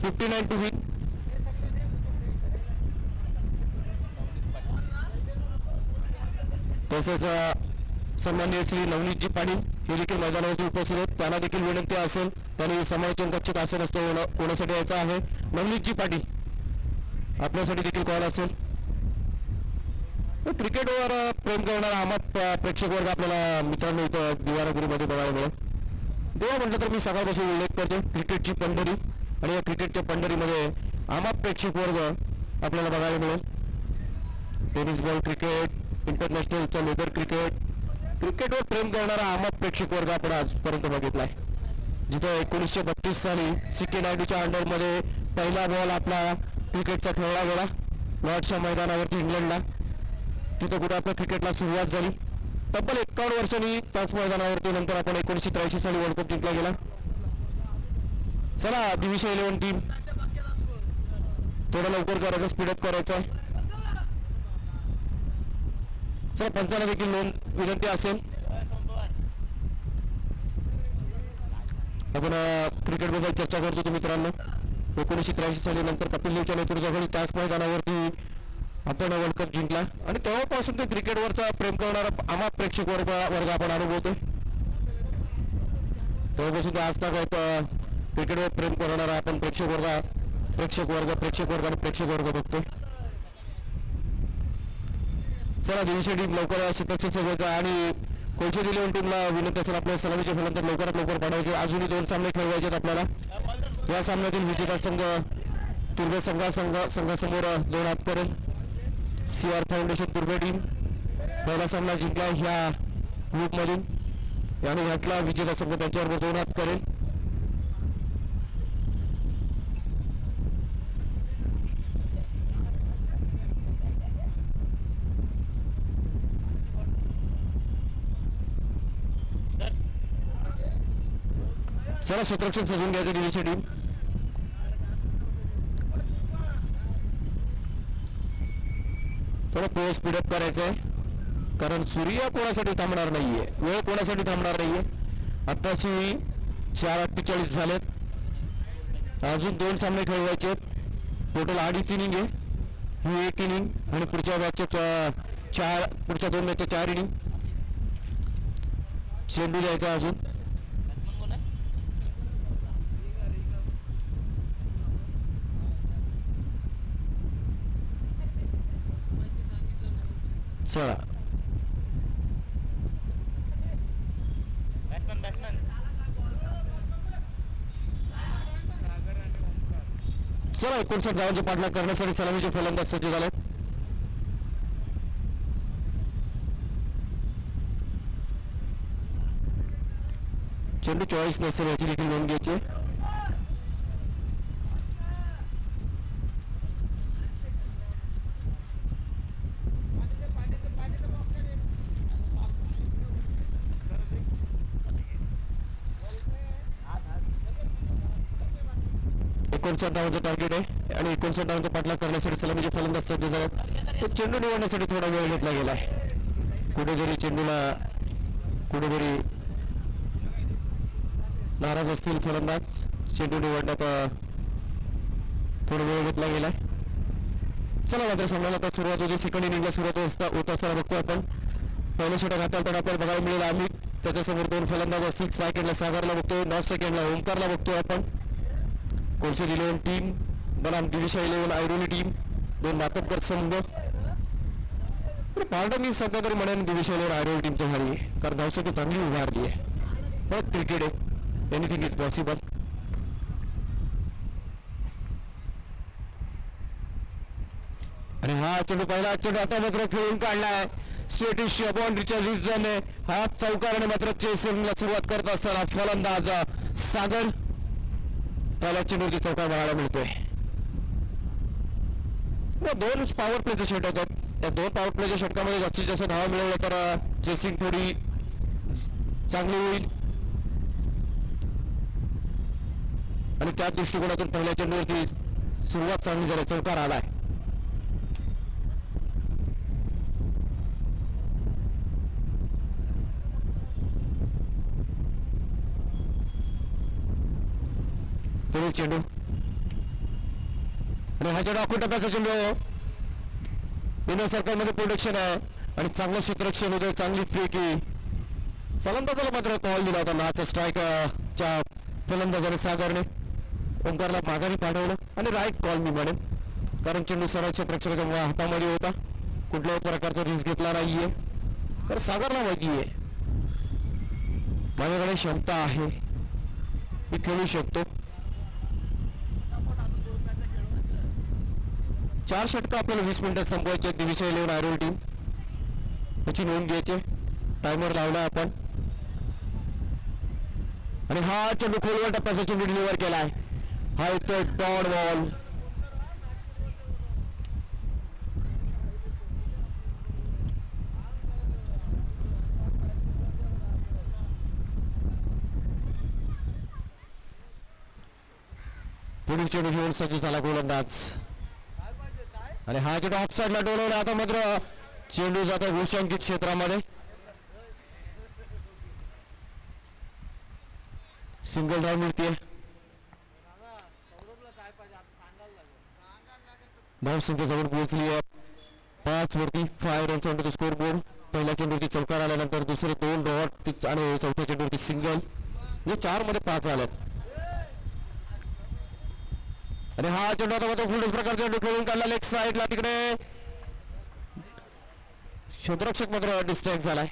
Speaker 1: 59 टू विन. तसेच सन्माननीय श्री नवनीतजी पाटील हे देखील मैदानावरती उपस्थित आहेत. त्यांना देखील विनंती असेल त्यांनी समालोचन कक्षात आसन होण्यासाठी यायचं आहे. नवनीतजी पाटील आपल्यासाठी देखील कॉल असेल. क्रिकेटवर प्रेम करणारा आम्हा प्रेक्षक वर्ग आपल्याला मित्रांनो इथं दिवारागिरीमध्ये बघायला मिळेल. देवा म्हटलं तर मी सकाळपासून उल्लेख करतो क्रिकेटची पंढरी आणि या क्रिकेटच्या पंढरीमध्ये आम्हा प्रेक्षक वर्ग आपल्याला बघायला मिळेल. टेनिस बॉल क्रिकेट, इंटरनॅशनलचं लेदर क्रिकेटवर प्रेम करणारा आम्हा प्रेक्षक वर्ग आपण आजपर्यंत बघितलाय. जिथं 1932 साली सिक्की नायडूच्या अंडरमध्ये पहिला बॉल आपला क्रिकेटचा खेळला गेला लॉर्ड्सच्या मैदानावरती इंग्लंडला. तिथं कुठे आपल्या क्रिकेटला सुरुवात झाली. तब्बल 51 वर्षांनी त्याच मैदानावरती नंतर आपण 1983 साली वर्ल्ड कप जिंकला गेला. चला दिविशा 11 टीम थोडं लवकर करायचं, स्पीडअप करायचं आहे. चला पंचांना देखील नोंद विनंती असेल. आपण क्रिकेटबद्दल चर्चा करतो होतो मित्रांनो. 1983 साली नंतर कपिल देवच्या नेतृत्वाखाली त्याच मैदानावरती आपण वर्ल्ड कप जिंकला आणि तेव्हापासून ते क्रिकेटवरचा प्रेम करणारा आम्हा प्रेक्षक वर्ग आपण अनुभवतोय. तेव्हापासून ते आज तक क्रिकेटवर प्रेम करणारा आपण प्रेक्षक वर्ग आणि प्रेक्षक वर्ग बघतोय. चला दिवशी टीम लवकर शिक्षक सगळ्याचा आणि कोणच्या दिलेल्या टीमला विनंती असेल आपल्या सलामीचे फलंदाज लवकरात लवकर पाठवायचे. अजूनही 2 सामने खेळवायचे आपल्याला. या सामन्यातील विजेता संघ तुर्भे संघासमोर 2 हात करेल. CR फाउंडेशन तुर्भे टीम पहिला सामना जिंकला ह्या ग्रुपमधून आणि ह्यातला विजेता संघ त्यांच्याबरोबर 2 हात करेल. चला क्षेत्ररक्षण सजून घ्यायचं दिल्लीची टीम. थोडं पोस्ट स्पीडअप करायचं आहे कारण सूर्य कोणासाठी थांबणार नाहीये, वेळ कोणासाठी थांबणार नाहीये. आत्ताशी 4:48 झालेत. अजून 2 सामने खेळवायचे. टोटल 2.5 इनिंग आहे. ही 1 इनिंग आणि पुढच्या मॅचच्या पुढच्या 2 मॅचच्या 4 इनिंग. चेंडू द्यायचा अजून. चला चला 59 धावांचे पाठलाग करण्यासाठी सलामीचे फलंदाज सज्ज झाले. चेंडू चॉईस नसेल याची देखील नोंद घ्यायची. धावांचं टार्गेट आहे आणि 59 धावांचा पाठलाग करण्यासाठी सलामीचे फलंदाज सज्ज झाले. तो चेंडू निवडण्यासाठी थोडा वेळ घेतला गेलाय. कुठेतरी चेंडूला कुठेतरी नाराज असतील फलंदाज. चेंडू निवडण्यात थोडा वेळ घेतला गेलाय. चला मात्र सामन्याला आता सुरुवात होती. सेकंड इनिंगला सुरुवात होत असताना बघतो आपण पहिल्या षटक हाताळताना आपल्याला बघायला मिळेल आम्ही. त्याच्यासमोर 2 फलंदाज असतील. सेकंडला सागरला बघतोय. नॉर्थ सेकंडला ओमकारला बघतोय आपण. कोणची इलेव्हन टीम बनाम दिविशा 11 ऐरोली टीम 2 मातब्बर संघ. पार्ट मी सध्या तरी म्हणेन दिविशा 11 ऐरोली टीमच्या घरी आहे कारण धावसंख्या चांगली उभारली आहे. पण क्रिकेट आहे, एनिथिंग इज पॉसिबल. आणि हा चेंडू पहिला चेंडू आता मात्र खेळून काढलाय. स्टेटिशच्या बाउंड्रीच्या रिजन हा चौकाराने मात्र चेसिंगला सुरुवात करत असताना फलंदाज सागर पहिल्या चेंडूवरती चौकार बघायला मिळतोय. 2 पॉवर प्लेचे षटक होतात. त्या 2 पॉवर प्लेच्या षटकामध्ये जास्तीत जास्त धावा मिळवलं तर चेसिंग थोडी चांगली होईल आणि त्या दृष्टिकोनातून पहिल्या चेंडूवरती सुरुवात चांगली झाली. चौकार आलाय. चेंडू आणि हा चेंडू आखून टप्प्याचा चेंडू इनर सर्कल मध्ये प्रोटेक्शन आहे आणि चांगलं क्षेत्ररक्षण होतं. चांगली फ्री फलंदाजाला मात्र कॉल दिला होता. नाचा स्ट्राईकच्या फलंदाजाने सागरने ओंकारला माघारी पाठवलं आणि राईट कॉल मी म्हणेन कारण चेंडू सरळ क्षेत्ररक्षकाच्या हातामध्ये होता. कुठल्याही प्रकारचा रिस्क घेतला नाहीये कारण सागरला माहिती आहे माझ्याकडे क्षमता आहे, मी खेळू शकतो. 4 षटक आपल्याला 20 मिनिटात संपवायचे. दिविशा 11 ऐरोली टीम याची नोंद घ्यायची. टायमर लावला आपण आणि हा चेंडू खोलवर टप्प्याचा चेंडू डिलिव्हर केलाय. हा एक डॉट बॉल. पुढील चेंडू घेऊन सज्ज झाला गोलंदाज आणि हा चेंडू ऑफ साईडला डोलवला. आता मात्र चेंडू जातो गोष्टांकित क्षेत्रामध्ये. सिंगल धाव मिळते. धावसंख्या जवळ पोहोचली आहे 5 वरती. 5 runs on the score board. पहिल्या चेंडूवरती चौकार आल्यानंतर दुसरे 2 डॉट आणि चौथ्या चेंडूवरती सिंगल, म्हणजे 4 मध्ये 5 आल्यात. आणि हा चेंडू आता मात्र फुल प्रकारचा चेंडू खेळून काढला लेग साईडला. तिकडे क्षेत्ररक्षक मात्र डिस्ट्रॅक्ट झालाय.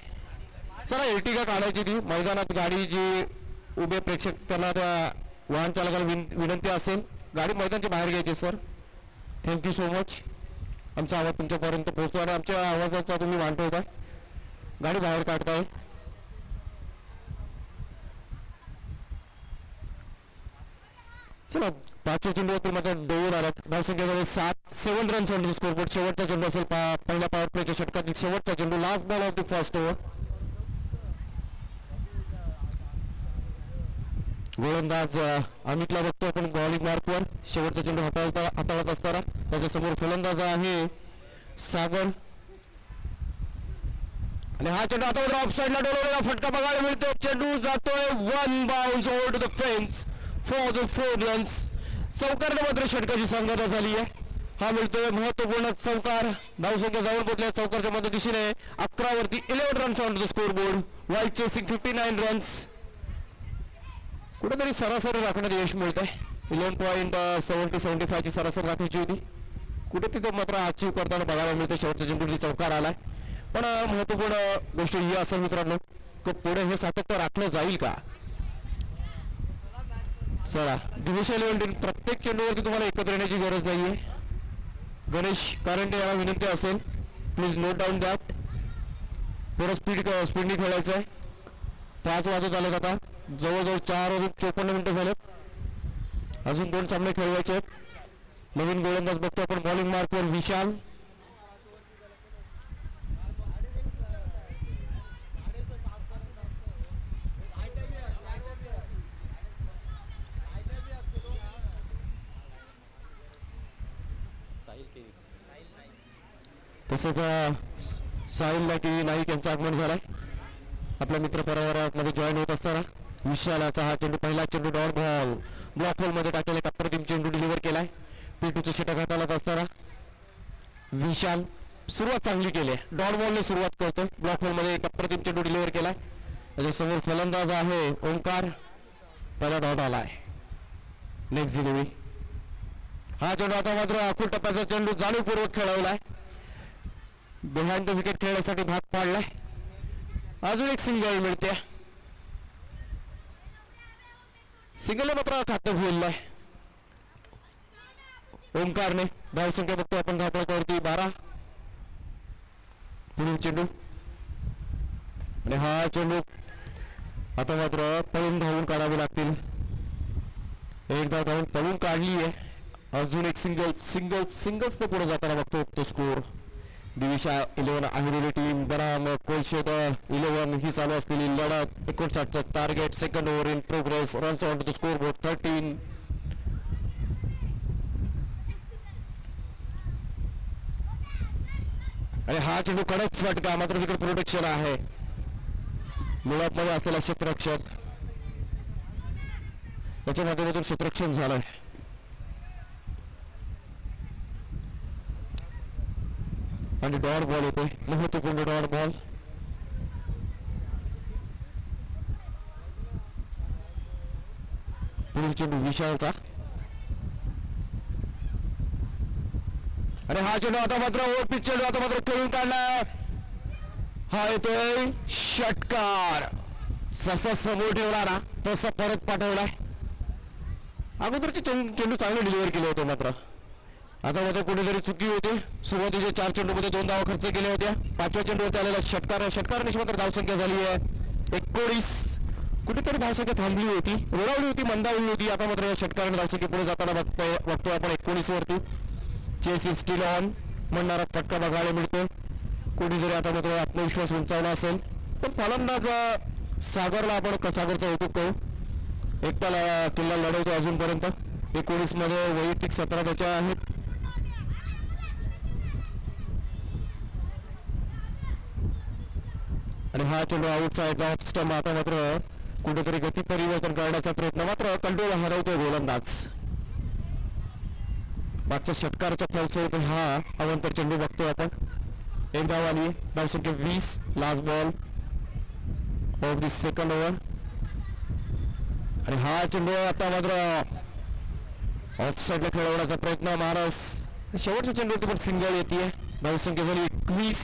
Speaker 1: चला एर्टिगा काढायची ती मैदानात. गाडी जी उभे प्रेक्षक त्यांना त्या वाहन चालकाला विनंती असेल गाडी मैदानाच्या बाहेर घ्यायची. Sir thank you so much. आमचा आवाज तुमच्यापर्यंत पोहोचतो आणि आमच्या आवाजाचा तुम्ही मान ठेवताय. गाडी बाहेर काढताय. चला 5व्या चेंडूवरती मात्र दोन आल्यात. धावसंख्या 7 रन्स ऑन द स्कोरबोर्ड. शेवटचा चेंडू असेल पहिल्या पॉवर प्लेच्या षटकातील शेवटचा चेंडू. Last ball of the first over. गोलंदाज अमितला बघतो आपण बॉलिंग मार्कवर. शेवटचा चेंडू हाताळत असताना त्याच्या समोर फलंदाज आहे सागर. आणि हा चेंडू आता ऑफ साइडला डोलवलेला फटका बघायला मिळतो. चेंडू जातोय 1 bounce over to the fence for the 4 runs. चौकारने मात्र षटकाची सांगता झाली आहे. हा मिळतोय महत्वपूर्ण चौकार. धावसंख्या जाऊन पोहोचल्या चौकारच्या मदतीने 11 वरती 11 runs on the score board. वाईट चेसिंग 59 रन्स. कुठेतरी सरासरी राखण्यात यश मिळत आहे. 11.70-75 ची सरासरी राखायची होती. कुठे तिथं मात्र अचीव करताना बघायला मिळतं. शेवटच्या चेंडूवरती चौकार आलाय. पण महत्वपूर्ण गोष्ट ही असेल मित्रांनो की पुढे हे सातत्य राखलं जाईल का. चला दिवस 11 प्रत्येक चेंडूवरती तुम्हाला एकत्र येण्याची गरज नाहीये. गणेश कारंडे याला विनंती असेल प्लीज नोट डाऊन दॅट. थोडं स्पीडने खेळायचं आहे. 5 वाजत आलेत आता. जवळजवळ 4:54 मिनिटं झालेत. अजून 2 सामने खेळवायचे आहेत. नवीन गोलंदाज बघतो आपण बॉलिंग मार्कवर विशाल. तसंच साहिल की नाईक यांचं आगमन झालंय. आपल्या मित्र परिवारामध्ये जॉईन होत असताना विशालाचा हा चेंडू पहिला चेंडू डॉट बॉल ब्लॉक होल मध्ये टाकलेला एक अप्रतिम चेंडू डिलिव्हर केलाय. P2चं षटक हाताळत असताना विशाल सुरुवात चांगली केली आहे. डॉट बॉलने सुरुवात करतोय. ब्लॉक होल मध्ये एक अप्रतिम चेंडू डिलिव्हर केलाय. त्याच्यासमोर फलंदाज आहे ओंकार. पहिला डॉट आलाय. Next delivery. हा चेंडू आता मात्र अकुल टप्प्याचा चेंडू जाणीवपूर्वक खेळवलाय. बिहाइंड द विकेट खेळण्यासाठी भाग पाडलाय. अजून एक सिंगल मिळते. सिंगल मात्र खातं खोललंय ओंकारने. धावसंख्या बघतो आपण धावपळावरती 12. पुढील चेंडू आणि हा चेंडू आता मात्र पळून धावून काढावे लागतील. एक धाव धावून पळून काढली आहे. अजून एक सिंगल्सने पुढे जाताना बघतो तो स्कोर. दिविशा 11 अहिरोली टीम बनाम कोलशेत 11 ही चालू असलेली लढत. 59चं टार्गेट. Second over in progress. Runs on to the scoreboard 13. आणि हा चेंडू कडक फटका मात्र तिकडे प्रोटेक्शन आहे. मुळात मध्ये असलेला क्षेत्ररक्षक त्याच्या माध्यमातून क्षेत्ररक्षण झालंय. आणि डॉट बॉल येते. महत्वपूर्ण डॉट बॉल. पुढील चेंडू विशालचा. आणि हा चेंडू आता मात्र ओव्हरपिच चेंडू आता मात्र खेळून काढला. हा येतोय षटकार. जसा समोर ठेवला ना तसा परत पाठवलाय. अगोदरचे चेंडू चांगले डिलिव्हर केले होते मात्र आता मात्र कुठेतरी चुकी होती. सुरुवातीच्या 4 चेंडूमध्ये 2 धावा खर्च केल्या होत्या. 5व्या चेंडूवरती आलेला षटकाराने मात्र धावसंख्या झाली आहे 19. कुठेतरी धावसंख्या थांबली होती, रोडावली होती, मंदावली होती. आता मात्र या षटकाराने धावसंख्या पुढे जाताना बघतोय आपण 19 वरती. चेस इज स्टील ऑन म्हणणारा फटका बघायला मिळतो. कुठेतरी आता मात्र आत्मविश्वास उंचावला असेल. पण फलंदाज सागरला आपण सागरचा हेतू करू. एकट्याला किल्ला लढवतो अजूनपर्यंत. 19 मध्ये वैयक्तिक 17 त्याच्या आहेत. हा चेंडू आउट साइड ऑफ स्टंप. आता मात्र कुठेतरी गती परिवर्तन करण्याचा प्रयत्न, मात्र कंट्रोल हरवतोय गोलंदाज. मागच्या षटकाराच्या फलस्वरूप हा अवंतर चेंडू बघतोय आपण. एक धाव आली, धावसंख्या 20. Last ball of the second over. आणि हा चेंडू आता मात्र ऑफ साईडला खेळवण्याचा प्रयत्न. महाराज शेवटचा चेंडू पण सिंगल येते. धावसंख्या झाली 21.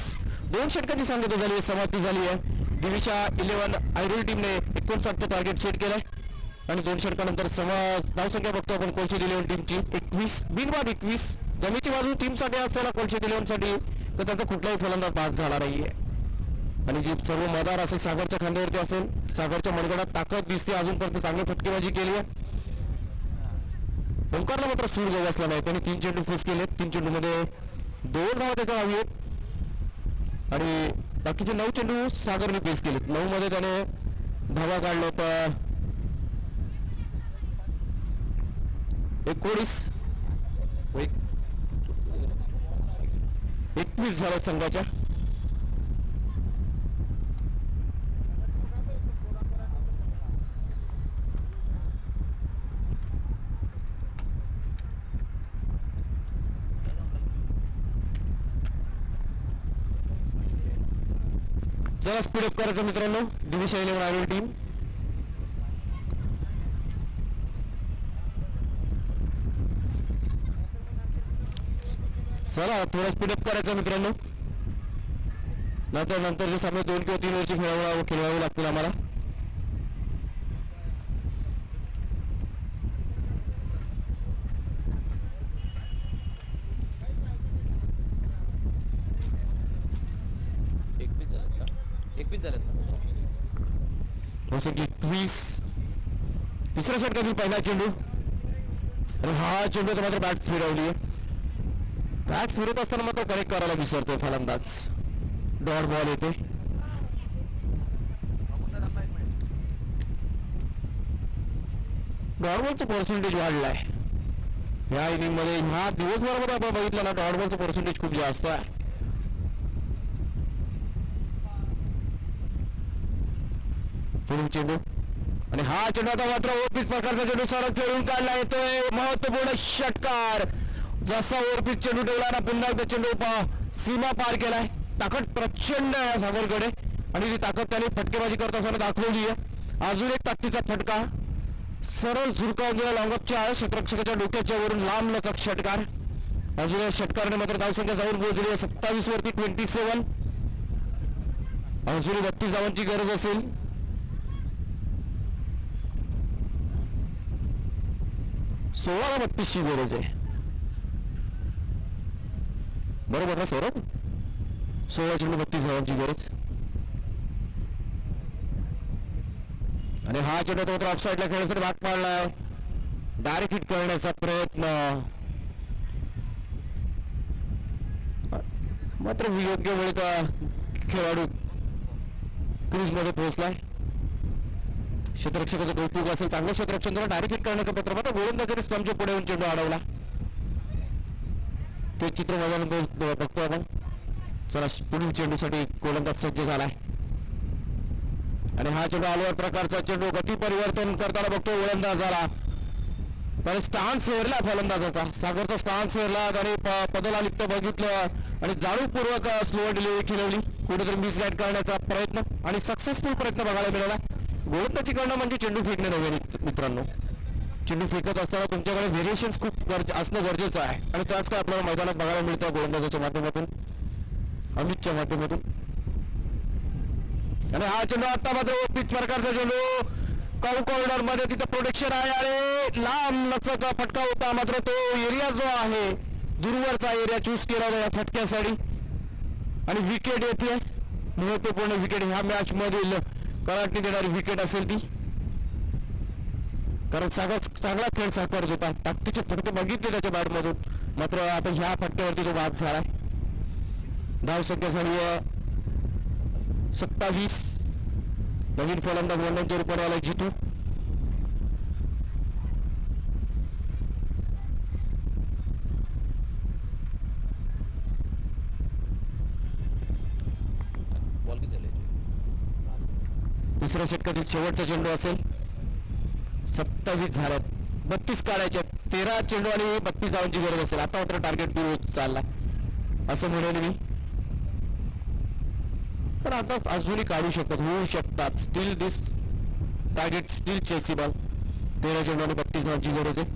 Speaker 1: 2 षटकांची सांगता झाली आहे, समाप्ती झाली आहे. दिविशा 11 आयरोल टीमने 59चं टार्गेट सेट केलंय आणि 2 षटकानंतर धावसंख्या बघतो आपण कोलशेत 11 टीमची 21. बिनबाद 21. जमीची बाजू टीमसाठी असताना कोलशेत 11 साठी तर त्यांचा कुठलाही फलंदाज पास झाला नाहीये. आणि जी सर्व मदार असेल सागरच्या खांद्यावरती असेल, सागरच्या मनगडात ताकद दिसते. अजूनपर्यंत चांगली फटकेबाजी केली आहे. ओंकारला मात्र सूर गवसला नाही. त्यांनी 3 चेंडू फेस केले. 3 चेंडू मध्ये 2 धावा त्याच्या हवी आहेत आणि बाकीचे 9 चेंडू सागरने फेस केलेत. 9 मध्ये त्याने धावा काढल्या तर 21 झाल्या संघाच्या. जरा स्पीड अप करायचं मित्रांनो. दिविशा 11 आयरोल टीम. चला थोडा स्पीड अप करायचं मित्रांनो, नंतरचे सामने 2 किंवा 3 वर्षी खेळवावे लागतील आम्हाला. जसं की 20. तिसऱ्या षटकातील पहिला चेंडू आणि हा चेंडू तर मात्र बॅट फिरवली आहे. बॅट फिरत असताना मात्र करेक्ट करायला विसरतोय फलंदाज. डॉट बॉल येते. डॉट बॉलचं पर्सेंटेज वाढलाय ह्या इनिंग मध्ये. ह्या दिवसभरामध्ये आपण बघितलं ना, डॉट बॉलचं पर्सेंटेज खूप जास्त आहे. चेंडू आणि हा चेंडू आता मात्र ओरपीच प्रकारचा चेंडू सरळ खेळून काढला येतोय. महत्वपूर्ण षटकार. जसा ओरपीच चेंडू ठेवला ना, पुन्हा एकदा चेंडू सीमा पार केलाय. ताकद प्रचंड आहे सागरकडे आणि ती ताकद त्याने फटकेबाजी करत असताना दाखवली आहे. अजून एक ताकदीचा फटका सरळ झुरकावून गेला लॉंगअपच्या क्षेत्ररक्षकाच्या डोक्याच्या वरून लांब लचक षटकार. अजून षटकाराने मात्र धावसंख्या जाऊन पोहोचली आहे 27 वरती 27. अजून 32 धावांची गरज असेल. 16-32 ची गरज आहे. बरोबर ना सौरभ? 16 चेंडू 32 धावांची गरज. आणि हा चेंडू तो ऑफ साईडला खेळण्यासाठी भाग पाडलाय. डायरेक्ट हिट करण्याचा प्रयत्न, मात्र योग्य वेळी खेळाडू क्रीज मध्ये पोहोचलाय. क्षेत्ररक्षकाचं कौतुक असेल. चांगलं क्षेत्ररक्षण त्याला डायरेक्ट हिट करण्याचा प्रयत्न, मात्र गोलंदाजाने स्टंपच्या पुढे येऊन चेंडू अडवला. ते चित्र मैदानात बघतो आपण. चला पुढील चेंडूसाठी गोलंदाज सज्ज झालाय आणि हा चेंडू आलोवर प्रकारचा चेंडू. गती परिवर्तन करताना बघतो गोलंदाजाला. त्याने स्टान्स हेरला फलंदाजाचा. सागरचा स्टान्स हेरला. त्याने पदला लिप्त बघितलं आणि जाणीवपूर्वक स्लो डिलिव्हरी खेळवली. कुठेतरी मिसगाईड करण्याचा प्रयत्न आणि सक्सेसफुल प्रयत्न बघायला मिळाला. गोलंदाजी करणं म्हणजे चेंडू फेकणे नव्हे मित्रांनो. चेंडू फेकत असताना तुमच्याकडे व्हेरिएशन्स खूप असणं गरजेचं आहे आणि त्याच काय आपल्याला मैदानात बघायला मिळतं गोलंदाजाच्या माध्यमातून, अमितच्या माध्यमातून. आणि हा चेंडू आता मात्र पिच प्रकारचा चेंडू काऊ कॉर्नर मध्ये, तिथं प्रोटेक्शन आहे आणि लांब लचक फटका होता. मात्र तो एरिया जो आहे दूरवरचा एरिया चूज केला होता या फटक्यासाठी आणि विकेट येते. महत्वपूर्ण विकेट ह्या मॅच मधील कराटणी देणारी विकेट असेल ती, कारण चांगला खेळ साकारत होता. ताकदीचे फटके बघितले त्याच्या बॅट मधून, मात्र आता ह्या फटक्यावरती तो बाद झालाय. धाव संख्या झाली 27. नवीन फलंदाज वंडनच्या रूपाने आला जितू. दुसऱ्या षटकातील शेवटचा चेंडू असेल. 27 झाल्यात, 32 काढायचे. 13 चेंडू आणि 32 धावांची गरज असेल. आता मात्र टार्गेट दूर होत चाललाय असं म्हणेन मी, पण आता अजूनही काढू शकतात, होऊ शकतात. स्टील दिस टार्गेट स्टील चेसिबल. 13 चेंडू आणि 32 धावांची गरज आहे.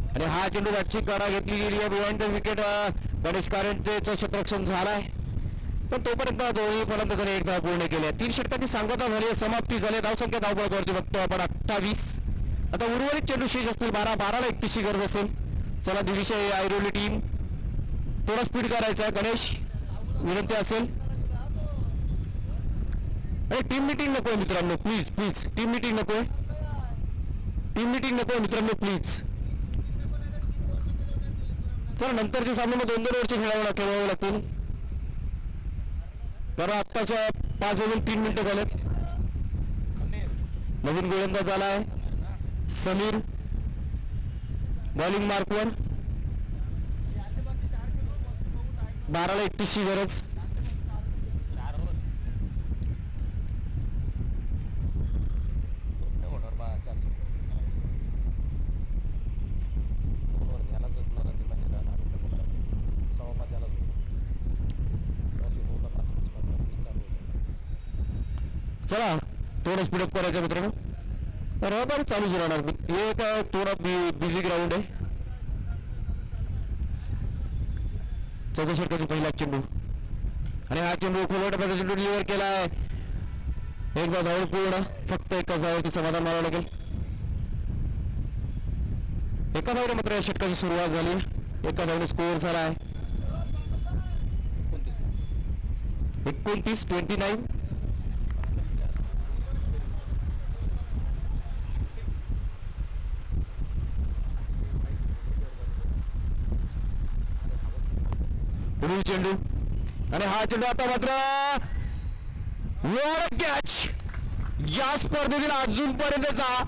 Speaker 1: आणि हा चेंडू बॅटची कडा घेतली गेली आहे. बिहाइंड द विकेट गणेश कारंडेचं क्षेत्ररक्षण झालाय, पण तोपर्यंत दोन्ही फलंदाजांनी एक धाव पूर्ण केली. 3 षटकांची सांगता झाली, समाप्ती झाली. धावसंख्या धावपळावरती बघतो आपण 28. आता उर्वरित चेंडू शेष असतील 12 ला 31 ची गरज असेल. चला दिविषय ऐरोली टीम थोडा स्पीड करायचा आहे. गणेश विनंती असेल. अरे टीम मीटिंग नकोय मित्रांनो, प्लीज प्लीज टीम मीटिंग नकोय, टीम मीटिंग नकोय मित्रांनो प्लीज. चला नंतरच्या सामन्यामध्ये 2-2 ओव्हरचे खेळावे लागतील, कारण आत्ताच्या 5 वाजून 3 मिनिटं झालेत. नवीन गोलंदाज झालाय समीर, बॉलिंग मार्कवर. 12 ला 31 ची गरज. चला थोडं स्पीडअप करायचं मित्रांनो, रबर चालूच राहणार. हे काय थोडा बिझी ग्राउंड आहे. 14 षटकातील पहिला चेंडू आणि हा चेंडू खोलवट चेंडू डिलिव्हर केलाय. एकदा धावून पूर्ण, फक्त एकाच धावावरती समाधान मारावं लागेल. एका धावने मात्र या षटकाची सुरुवात झाली. एका धावने स्कोअर झाला आहे 29. पुढील चेंडू आणि हा चेंडू आता मात्र कॅच. या स्पर्धेतील अजूनपर्यंतचा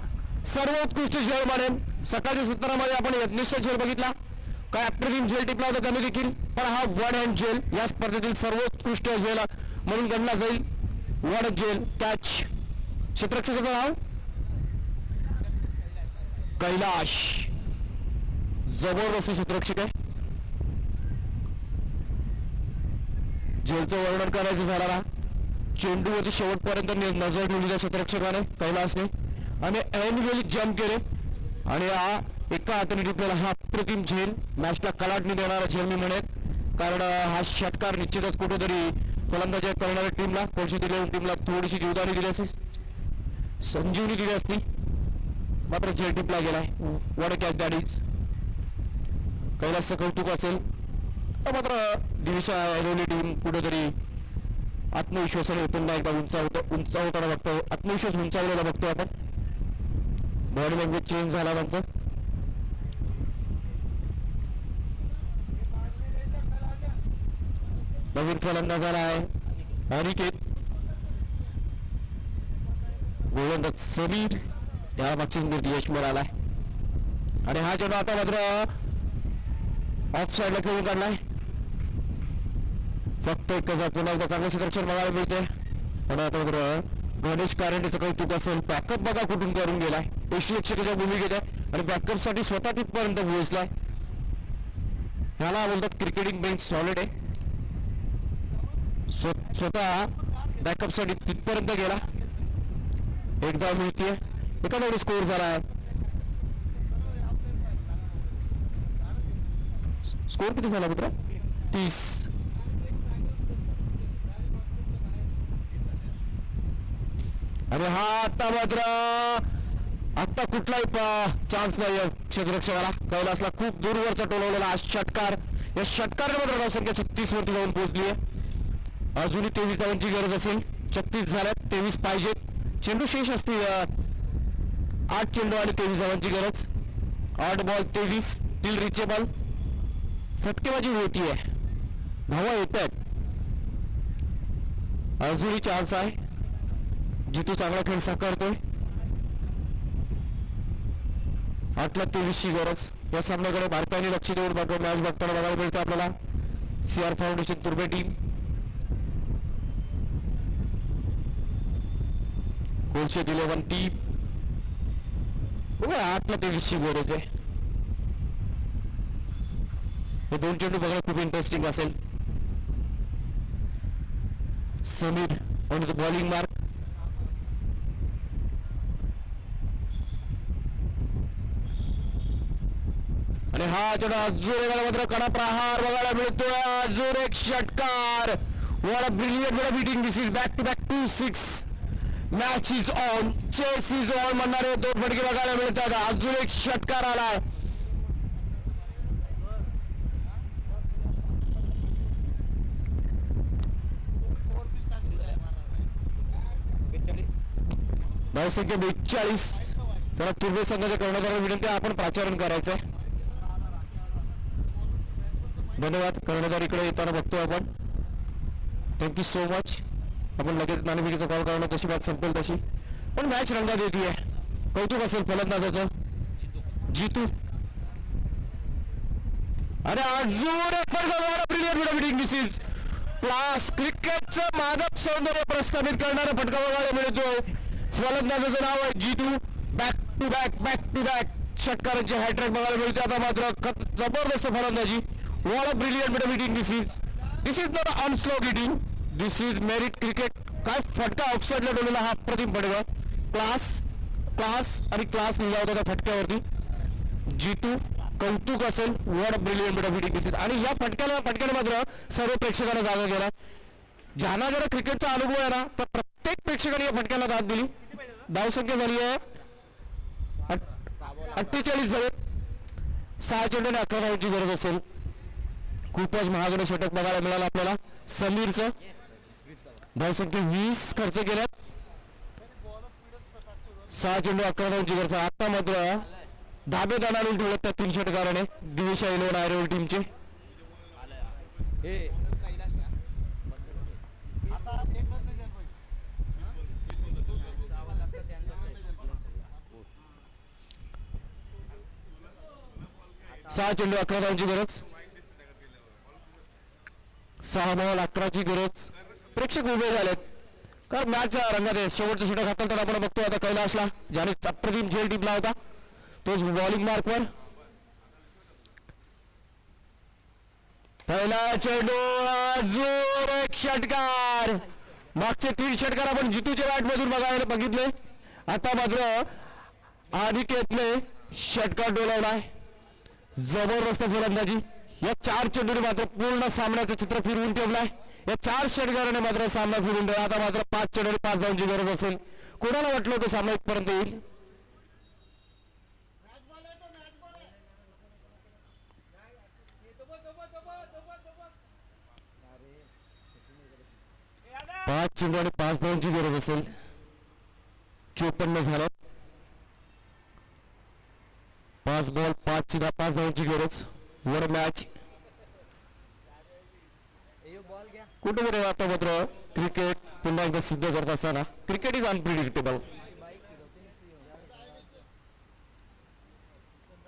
Speaker 1: सर्वोत्कृष्ट झेल मानेन. सकाळच्या सत्रामध्ये आपण यज्ञेशचा झेल बघितला, काय अप्रतिम झेल टिपला होता त्यांनी देखील, पण हा वन हँड झेल या स्पर्धेतील सर्वोत्कृष्ट झेल म्हणून गणला जाईल. वन झेल कॅच. क्षेत्ररक्षकाचं नाव कैलाश, जबरदस्त क्षेत्ररक्षक आहे. झेलचं वर्णन करायचं झालं ना, चेंडूवरती शेवटपर्यंत नजर ठेवली त्या क्षेत्ररक्षकाने कैलासने आणि ऐनवेळी जम्प केले आणि हा एका हाताने टिपलेला हा अप्रतिम झेल मॅचला कलाटणी देणारा झेल मी म्हणेन, कारण हा षटकार निश्चितच कुठेतरी फलंदाजी करणाऱ्या टीमला, कोणशी दिलेल्या टीमला थोडीशी जीवदानी दिली असती, संजीवनी दिली असती, मात्र झेल टिपला गेलाय. What a catch that is. कैलासचं कौतुक असेल, मात्र दिविषा ऐरोली टीम कुठेतरी आत्मविश्वासाने पुन्हा एकदा उंचावताना बघतो, आत्मविश्वास उंचावलेला बघतो आपण. बॉडी लँग्वेज चेंज झाला त्यांचा. नवीन फलंदाज झाला आहे अनिकेत, गोलंदाज समीर, या मागची स्मृती यश मिळालाय आणि हा चेंडू आता मात्र ऑफ साईडला खेळून काढलाय. फक्त एक पुन्हा एकदा चांगलं क्षेत्ररक्षण बघायला मिळते. आणि आता मात्र गणेश कारंडेचं कौतुक असेल, बॅकअप बघा कुठून करून गेलाय, यष्टीरक्षकाच्या भूमिकेत आहे आणि बॅकअप साठी स्वतः तिथपर्यंत पोहोचलाय. ह्याला बोलतात क्रिकेटिंग बेंच सॉलिड आहे. स्वतः बॅकअप साठी तिथपर्यंत गेला. एकदा मिळतीये, एका धावने स्कोअर झाला आहे. स्कोर किती झाला मित्र? 30. आणि हा आता मात्र आता कुठलाही चान्स नाही क्षेत्ररक्षकाला. कैलासला खूप दूरवरचा टोलवलेला हा षटकार, या षटकाराने मात्र धावसंख्या 36 वरती जाऊन पोहोचली आहे. अजूनही 23 धावांची गरज असेल. 36 झाल्यात, 23 पाहिजेत. चेंडू शेष असतील 8 चेंडू आणि 23 धावांची गरज. 8 बॉल 23, स्टील रिचेबल. फटकेबाजी होतीये, धावा येत आहेत. अजूनही चान्स आहे. जितू चांगला खेळ साकारतोय. 8 ला 23 ची गरज. या सामन्याकडे बारकाईने लक्ष देऊन मॅच बघताना बघायला मिळते आपल्याला CR फाउंडेशन तुर्बे टीम. कोलशेत 11 टीम बघा 8 ला 23ची गरज आहे. हे दोन चेंडू बघायला खूप इंटरेस्टिंग असेल. Sameer on the bowling mark. आणि हा चेंडू अजून मात्र कडा प्रहार बघायला मिळतोय. अजून एक षटकार. What a brilliant beating. This is back to back 2-6. Match is on. Chase is on म्हणणारे दोन फटके बघायला मिळतात. अजून एक षटकार आला. धावसंख्या 42. त्याला तुर्भे संघाच्या कर्णधाराला विनंती आपण प्राचारण करायचंय. धन्यवाद. कर्णधार इकडे येताना बघतोय आपण. Thank you so much. आपण लगेच नाणेफेकीचा कॉल करणं जशी मॅच संपेल तशी. पण मॅच रंगात येते. कौतुक असेल फलंदाजाचं. जितू अरे अजून एक ब्रिलियंट दिस इज क्लास. क्रिकेटचं मादक सौंदर्य प्रस्थापित करणारा फटका बघायला मिळतोय. फलंदाजाचं नाव आहे जितू. बॅक टू बॅक षटकारांचे हॅट्रिक बघायला मिळते. आता मात्र जबरदस्त फलंदाजी. What a brilliant beating this is. This is not unslog hitting. This is merit cricket. काय फटका ऑफसाईडला डोलेला हा अप्रतिम फटका. क्लास आणि क्लास लिहिला होता त्या फटक्यावरती. जितू कौतुक असेल. What a brilliant beating this is. आणि या फटक्याने मात्र सर्व प्रेक्षकांना जागा केला. ज्यांना जरा क्रिकेटचा अनुभव आहे ना तर प्रत्येक प्रेक्षकाने या फटक्याला दाद दिली. धावसंख्या झाली आहे 48 झाले. 6 चेंडूने 11 धावांची गरज असेल. खूपच महागडे षटक बघायला मिळालं आपल्याला. समीरचं धावसंख्या 20 खर्च केल्यात. 6 चेंडू 11 धावांची गरज. आता मात्र धाबेदार आणून ठेवलं त्या 3 षटकाराने दिविशा 11 आयरवल टीमचे. सहा चेंडू 11 धावांची गरज. 6 बॉल 11ची गरज. प्रेक्षक उभे झालेत कारण मॅच रंगात आहे. शेवटचं षटक हाताळताना आपण बघतोय आता कैलासला ज्याने अप्रतिम झेल टिपला होता तोच बॉलिंग मार्कवर. पहिला चेंडू अजून एक षटकार. मागचे 3 षटकार आपण जितूच्या बॅट मधून बघायला बघितले. आता मात्र अनिकेतने षटकार डोलावलाय. जबरदस्त फलंदाजी. या 4 चेंडूने मात्र पूर्ण सामन्याचं चित्र फिरवून ठेवलाय. या 4 षटकाराने मात्र सामना फिरून ठेवला. आता मात्र 5 चेंडूने 5 धावांची गरज असेल. कोणाला वाटलं होतं सामना इथपर्यंत येईल. पाच चेंडू आणि 5 धावांची गरज असेल. 54 झाल्यात. 5 बॉल 5 धावांची गरज. वर मॅच कुठेतरी आता मात्र क्रिकेट पुन्हा एकदा सिद्ध करत असताना क्रिकेट इज अनप्रिडिक्टेबल.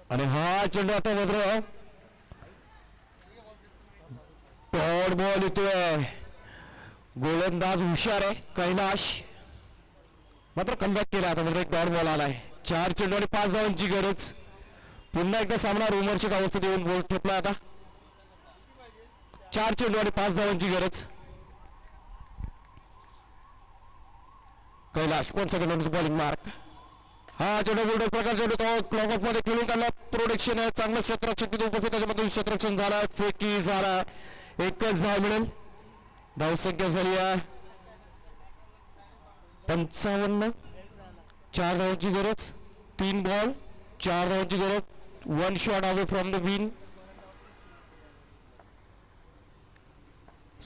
Speaker 1: आणि हा चेंडू आता मात्र डॉट बॉल येतोय. गोलंदाज हुशार आहे कैलाश. मात्र कमबॅक केला. आता मात्र एक डॉट बॉल आलाय. 4 चेंडू आणि 5 धावांची गरज. पुन्हा एकदा सामना रोमर्षक अवस्थेत येऊन गोल ठेपला. आता 4 चेंडू आणि 5 धावांची गरज. कैलाश कोण सेकंड बॉलिंग मार्क. हा चेंडू बोल्ड प्रकारचा क्लॉक ऑफ मध्ये खेळून काढला. प्रोटेक्शन आहे चांगलं. क्षेत्ररक्षण तिथे उपस्थित त्याच्यामध्ये क्षेत्ररक्षण झाला. फेकी झाला. एकच धाव मिळेल. धावसंख्या झाली आहे 55. 4 धावांची गरज. 3 बॉल 4 धावांची गरज. 1 shot away from the win.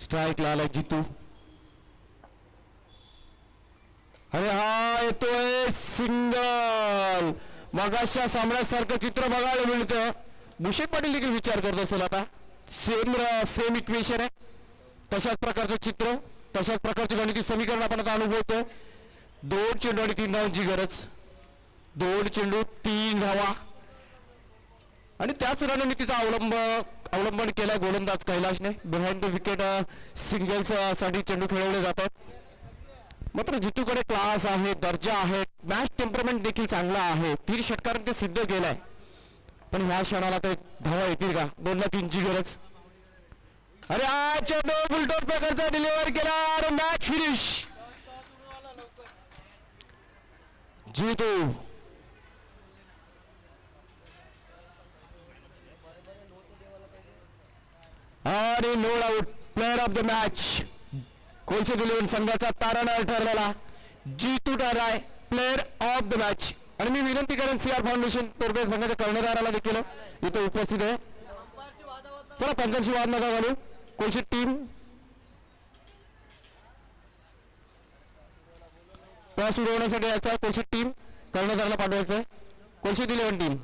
Speaker 1: Strike ला आलाय जितू. अरे हा येतोय सिंगल. मगाशा सामन्यासारखं चित्र बघायला मिळतं. भूषण पाटील देखील विचार करत असेल आता. सेम इक्वेशन आहे. तशाच प्रकारचं चित्र तशाच प्रकारचे गणिती समीकरण आपण आता अनुभवतोय. 2 चेंडू आणि 3 धावांची गरज. 2 चेंडू 3 धावा. आणि त्याच रणनीतीचा अवलंबन केलाय गोलंदाज कैलाशने. बिहाइंड द विकेट सिंगल्स साठी चेंडू खेळवले जातात. मात्र जितूकडे क्लास आहे, दर्जा आहे, मॅच टेम्परमेंट देखील चांगला आहे. 3 षटकारांनी ते सिद्ध केलंय. पण ह्या क्षणाला ते धावा येतील का? 2-3ची गरज. अरे आजच्या बुलटॉस प्रकारचा डिलिव्हर केला आणि मॅच फिनिश. जितू आणि no out. Player of the match कोलचे दिलेवन संघाचा तारणहार ठरलेला जितू ठरलाय प्लेअर ऑफ द मॅच. आणि मी विनंती करेन CR फाउंडेशन तोरबे संघाच्या कर्णधाराला देखील इथे उपस्थित आहे. चला पंचांशी वाद नका घालू. कोलशी टीम टॉस उडवण्यासाठी यायचा. कोलशी टीम कर्णधाराला पाठवायचं आहे. कोलशी 11 टीम